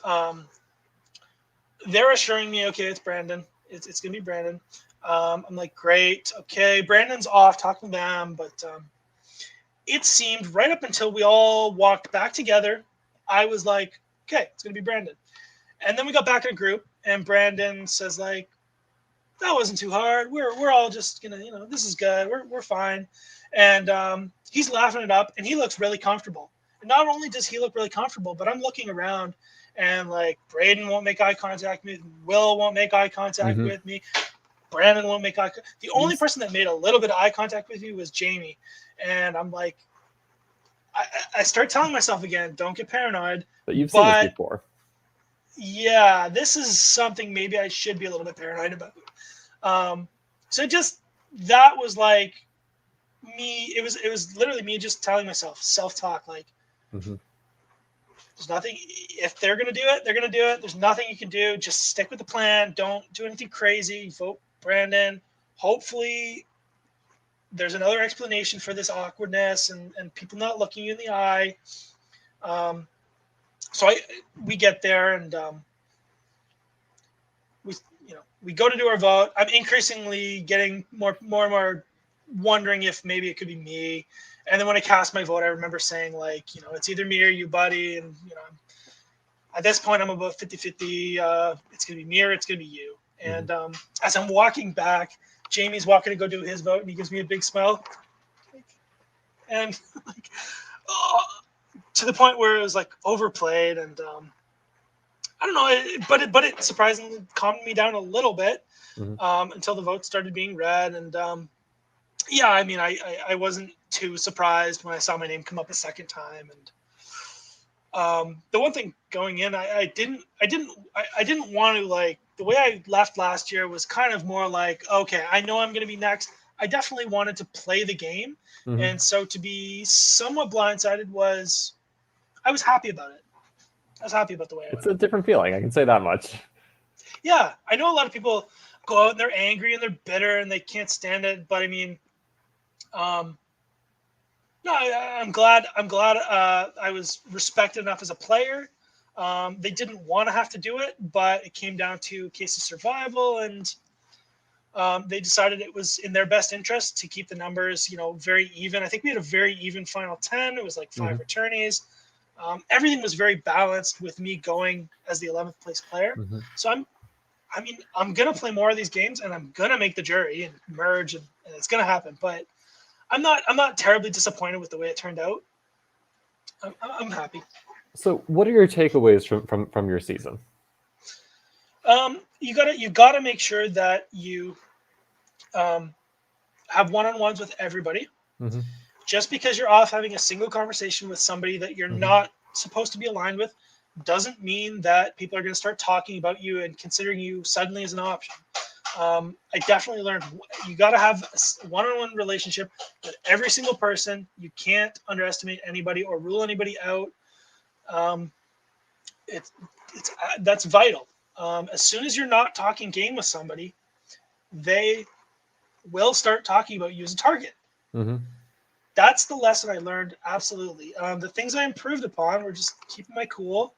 They're assuring me, okay, it's Brandon. It's going to be Brandon. I'm like, great. Okay, Brandon's off talking to them. But it seemed right up until we all walked back together, I was like, okay, it's going to be Brandon. And then we got back in a group, and Brandon says, like, that wasn't too hard. We're all just going to, this is good. We're fine. And he's laughing it up, and he looks really comfortable. And not only does he look really comfortable, but I'm looking around, and like Braden won't make eye contact with me. Will won't make eye contact with me. Brandon won't make eye contact. The only person that made a little bit of eye contact with me was Jamie. And I'm like, I start telling myself again, don't get paranoid. But you've seen this before. Yeah, this is something maybe I should be a little bit paranoid about. So that was like me. It was literally me just telling myself, self-talk, like, there's nothing. If they're gonna do it, they're gonna do it. There's nothing you can do. Just stick with the plan. Don't do anything crazy. Vote Brandon. Hopefully, there's another explanation for this awkwardness and people not looking you in the eye. So we get there, and we go to do our vote. I'm increasingly getting more and more wondering if maybe it could be me. And then when I cast my vote, I remember saying, like, it's either me or you, buddy. And, at this point, I'm about 50-50. It's going to be me or it's going to be you. And as I'm walking back, Jamie's walking to go do his vote, and he gives me a big smile. And, like, to the point where it was, like, overplayed. And I don't know, but it surprisingly calmed me down a little bit until the votes started being read. And, yeah, I mean, I wasn't too surprised when I saw my name come up a second time. And the one thing going in, I didn't want to, like, the way I left last year was kind of more like, okay, I know I'm going to be next. I definitely wanted to play the game. And so to be somewhat blindsided I was happy about it. I was happy about the way it went. It's a different feeling. I can say that much. Yeah, I know a lot of people go out and they're angry and they're bitter and they can't stand it. But I mean, no, I'm glad. I was respected enough as a player. They didn't want to have to do it, but it came down to a case of survival, and they decided it was in their best interest to keep the numbers, very even. I think we had a very even final 10. It was like 5 returnees. Everything was very balanced with me going as the 11th place player. So I'm gonna play more of these games, and I'm gonna make the jury and merge, and it's gonna happen. But I'm not terribly disappointed with the way it turned out. I'm happy. So, what are your takeaways from your season? You gotta make sure that you um, have one-on-ones with everybody. Mm-hmm. Just because you're off having a single conversation with somebody that you're Mm-hmm. not supposed to be aligned with doesn't mean that people are going to start talking about you and considering you suddenly as an option. I definitely learned you got to have a one-on-one relationship with every single person. You can't underestimate anybody or rule anybody out. Um, it's that's vital. As soon as you're not talking game with somebody, they will start talking about you as a target. Mm-hmm. That's the lesson I learned. Absolutely. The things I improved upon were just keeping my cool,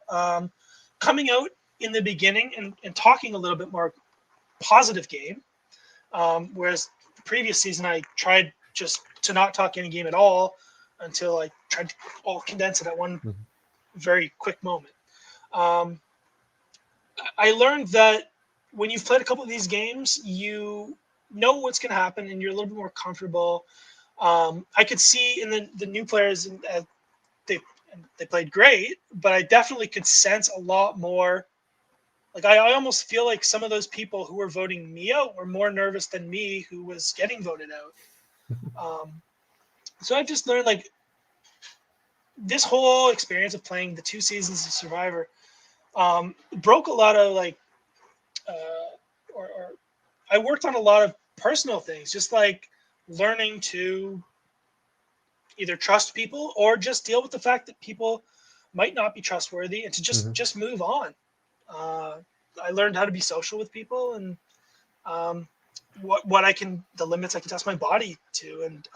coming out in the beginning and talking a little bit more positive game. Whereas the previous season, I tried just to not talk any game at all until I tried to all condense it at one Mm-hmm. very quick moment. Um, I learned that when you've played a couple of these games, you know what's going to happen and you're a little bit more comfortable. I could see in the new players, they they played great, but I definitely could sense a lot more. Like I almost feel like some of those people who were voting me out were more nervous than me, who was getting voted out. So I've just learned like this whole experience of playing the 2 seasons of Survivor broke a lot of like, or I worked on a lot of personal things, just like learning to either trust people or just deal with the fact that people might not be trustworthy and to Mm-hmm. just move on. Uh, I learned how to be social with people and um, what I can, the limits I can test my body to, and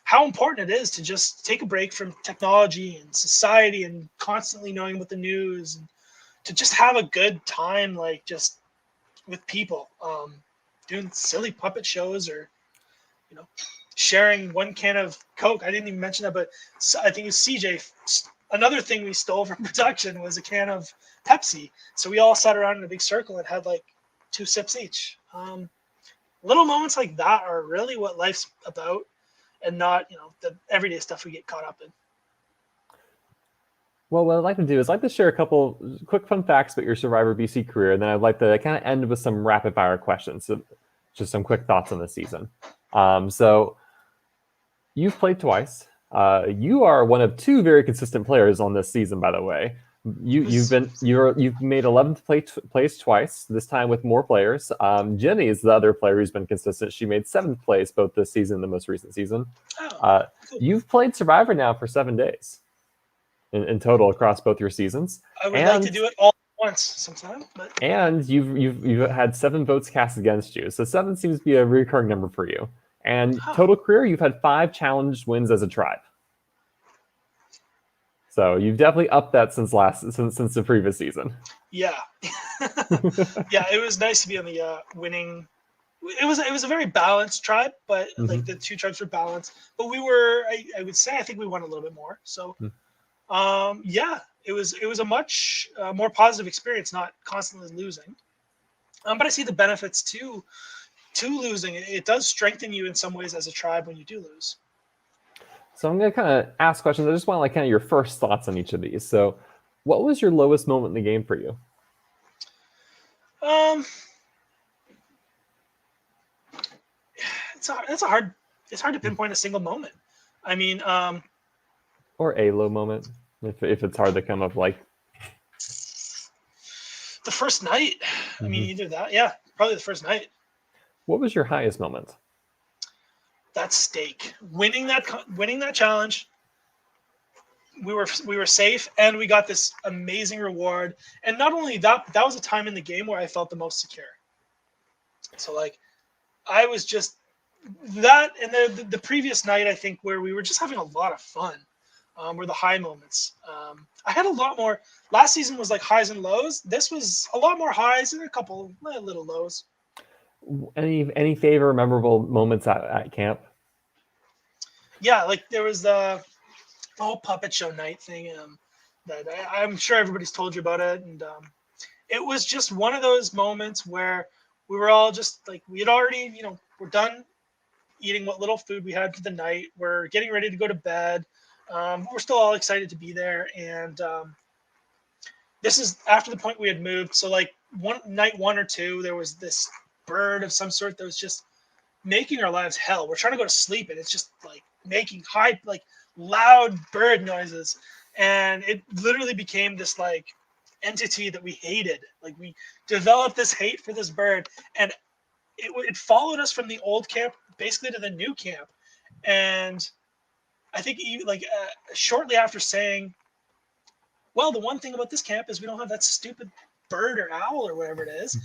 how important it is to just take a break from technology and society and constantly knowing about the news and to just have a good time, like just with people, doing silly puppet shows or you know sharing one can of Coke. I didn't even mention that, but I think it was CJ. Another thing we stole from production was a can of Pepsi. So we all sat around in a big circle and had like 2 sips each. Little moments like that are really what life's about, and not the everyday stuff we get caught up in. Well, what I'd like to do is I'd like to share a couple quick fun facts about your Survivor BC career, and then I'd like to kind of end with some rapid fire questions, so just some quick thoughts on the season. So you've played twice. You are one of two very consistent players on this season, by the way. You've made 11th place twice. This time with more players. Jenny is the other player who's been consistent. She made 7th place both this season and the most recent season. Oh, cool. You've played Survivor now for 7 days in total across both your seasons. I would like to do it all at once sometime, but And you've had 7 votes cast against you, so 7 seems to be a recurring number for you. And total career, you've had 5 challenged wins as a tribe. So you've definitely upped that since the previous season. yeah, yeah, it was nice to be on the winning. It was a very balanced tribe, but like the 2 tribes were balanced. But we were, I would say, I think we won a little bit more. So, yeah, it was a much more positive experience, not constantly losing. But I see the benefits to losing. It does strengthen you in some ways as a tribe when you do lose. So I'm going to kind of ask questions. I just want like kind of your first thoughts on each of these. So, what was your lowest moment in the game for you? It's hard to pinpoint a single moment. I mean, or a low moment, if it's hard to come up like the first night. I mean, either that, yeah, probably the first night. What was your highest moment? That stake, winning that challenge. We were safe, and we got this amazing reward. And not only that, but that was a time in the game where I felt the most secure. So like, I was just that, and the previous night, I think, where we were just having a lot of fun, were the high moments. I had a lot more. Last season was like highs and lows. This was a lot more highs and a couple little lows. Any favorite memorable moments at camp? Yeah, like there was the whole puppet show night thing that I'm sure everybody's told you about it, and it was just one of those moments where we were all just like, we had already, we're done eating what little food we had for the night. We're getting ready to go to bed. We're still all excited to be there, and this is after the point we had moved. So like night 1 or 2, there was this bird of some sort that was just making our lives hell. We're trying to go to sleep, and it's just like making loud bird noises, and it literally became this like entity that we hated. Like we developed this hate for this bird, and it followed us from the old camp basically to the new camp. And I think shortly after saying, well, the one thing about this camp is we don't have that stupid bird or owl or whatever it is.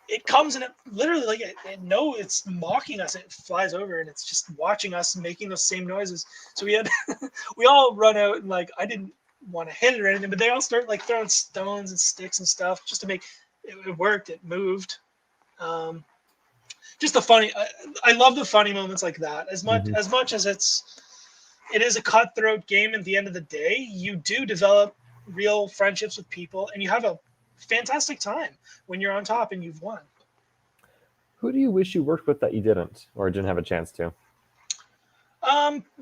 It comes and it literally it's mocking us. It flies over and it's just watching us making those same noises. So we had we all run out, and like I didn't want to hit it or anything, but they all start like throwing stones and sticks and stuff just to make it worked. It moved. Just the funny. I love the funny moments like that. As much as it is a cutthroat game. At the end of the day, you do develop real friendships with people, and you have a fantastic time when you're on top and you've won. Who do you wish you worked with that you didn't or didn't have a chance to?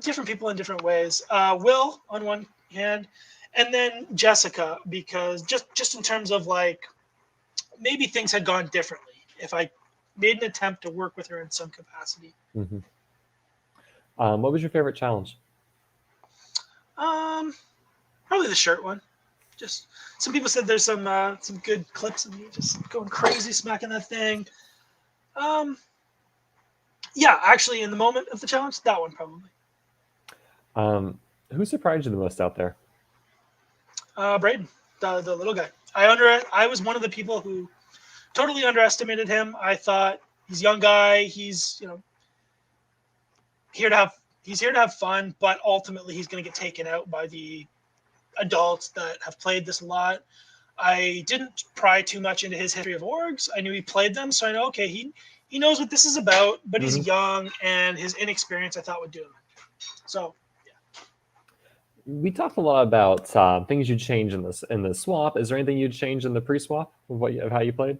Different people in different ways. Will on one hand, and then Jessica, because just in terms of like maybe things had gone differently if I made an attempt to work with her in some capacity. Mm-hmm. What was your favorite challenge? Probably the shirt one. Just some people said there's some good clips of me just going crazy, smacking that thing. Yeah, actually, in the moment of the challenge, that one probably. Who surprised you the most out there? Braden, the little guy. I was one of the people who totally underestimated him. I thought he's a young guy. He's here to have fun, but ultimately he's going to get taken out by the adults that have played this a lot. I didn't pry too much into his history of orgs. I knew he played them, so I know, okay, he knows what this is about, but he's young, and his inexperience I thought would do him. So, yeah. We talked a lot about things you'd change in the swap. Is there anything you'd change in the pre-swap of how you played?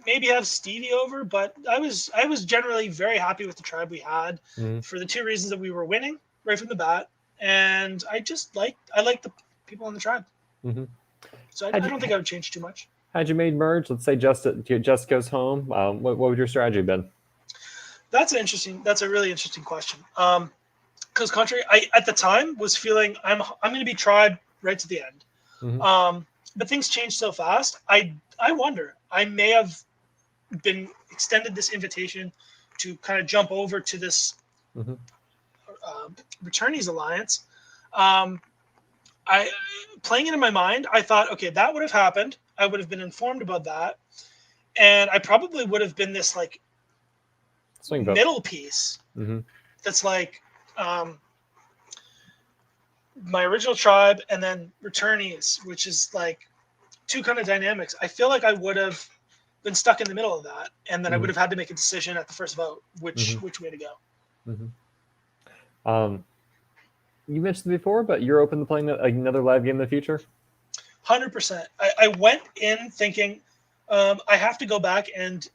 Maybe have Stevie over, but I was generally very happy with the tribe we had for the 2 reasons that we were winning right from the bat, and I like the people on the tribe. So I don't think I would change too much. Had you made merge? Let's say just goes home. What would your strategy have been? That's a really interesting question. Because contrary, I at the time was feeling I'm going to be tribe right to the end. But things change so fast. I wonder. I may have been extended this invitation to kind of jump over to this Returnees Alliance. I playing it in my mind, I thought, okay, that would have happened. I would have been informed about that, and I probably would have been this like middle piece. That's like my original tribe and then Returnees, which is like 2 kind of dynamics. I feel like I would have been stuck in the middle of that, and then I would have had to make a decision at the first vote, which way to go. You mentioned before, but you're open to playing another live game in the future? 100%. I went in thinking I have to go back and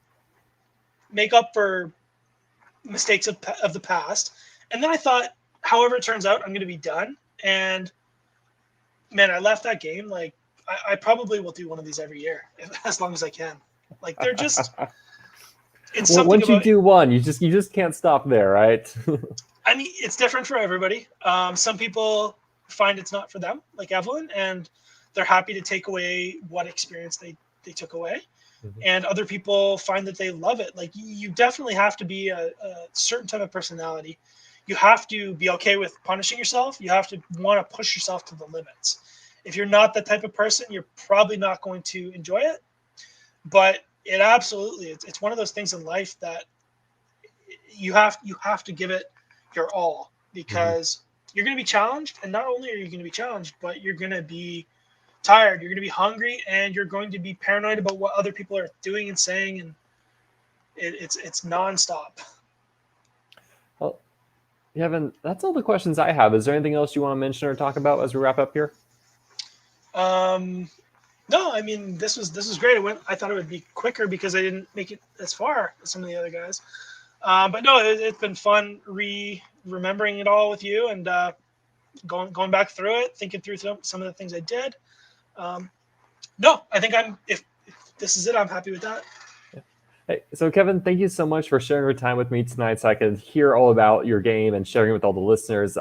make up for mistakes of the past, and then I thought, however it turns out, I'm going to be done. And man, I left that game like I probably will do one of these every year as long as I can. Like they're just. It's well, once you do one, you just can't stop there, right? I mean, it's different for everybody. Some people find it's not for them, like Evelyn, and they're happy to take away what experience they took away. And other people find that they love it. Like you definitely have to be a certain type of personality. You have to be okay with punishing yourself. You have to want to push yourself to the limits. If you're not that type of person, you're probably not going to enjoy it. But it absolutely, it's one of those things in life that you have to give it your all, because you're going to be challenged, and not only are you going to be challenged, but you're going to be tired, you're going to be hungry, and you're going to be paranoid about what other people are doing and saying, and it's nonstop. Well, Kevin, that's all the questions I have. Is there anything else you want to mention or talk about as we wrap up here? No, I mean, this was great. I thought it would be quicker because I didn't make it as far as some of the other guys. But no, it's been fun remembering it all with you and going back through it, thinking through some of the things I did. No, I think if this is it, I'm happy with that. Hey, so Kevin, thank you so much for sharing your time with me tonight so I could hear all about your game and sharing it with all the listeners.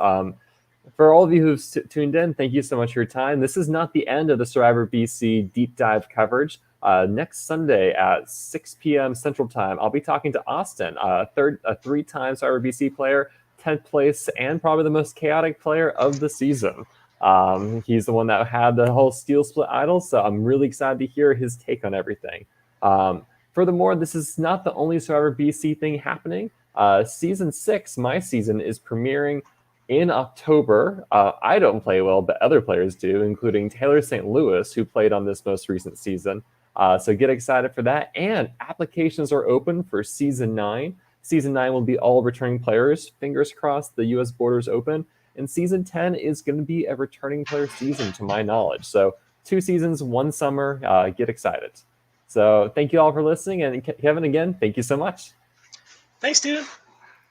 For all of you who've tuned in, thank you so much for your time. This is not the end of the Survivor BC deep dive coverage. Next Sunday at 6 p.m. Central Time, I'll be talking to Austin, a three-time Survivor BC player, 10th place, and probably the most chaotic player of the season. He's the one that had the whole Steel Split idol, so I'm really excited to hear his take on everything. Furthermore, this is not the only Survivor BC thing happening. Season 6, my season, is premiering in October. I don't play well, but other players do, including Taylor St. Louis, who played on this most recent season. So get excited for that. And applications are open for Season 9. Season 9 will be all returning players. Fingers crossed the U.S. borders open. And Season 10 is going to be a returning player season, to my knowledge. So 2 seasons, 1 summer. Get excited. So thank you all for listening. And Kevin, again, thank you so much. Thanks, dude.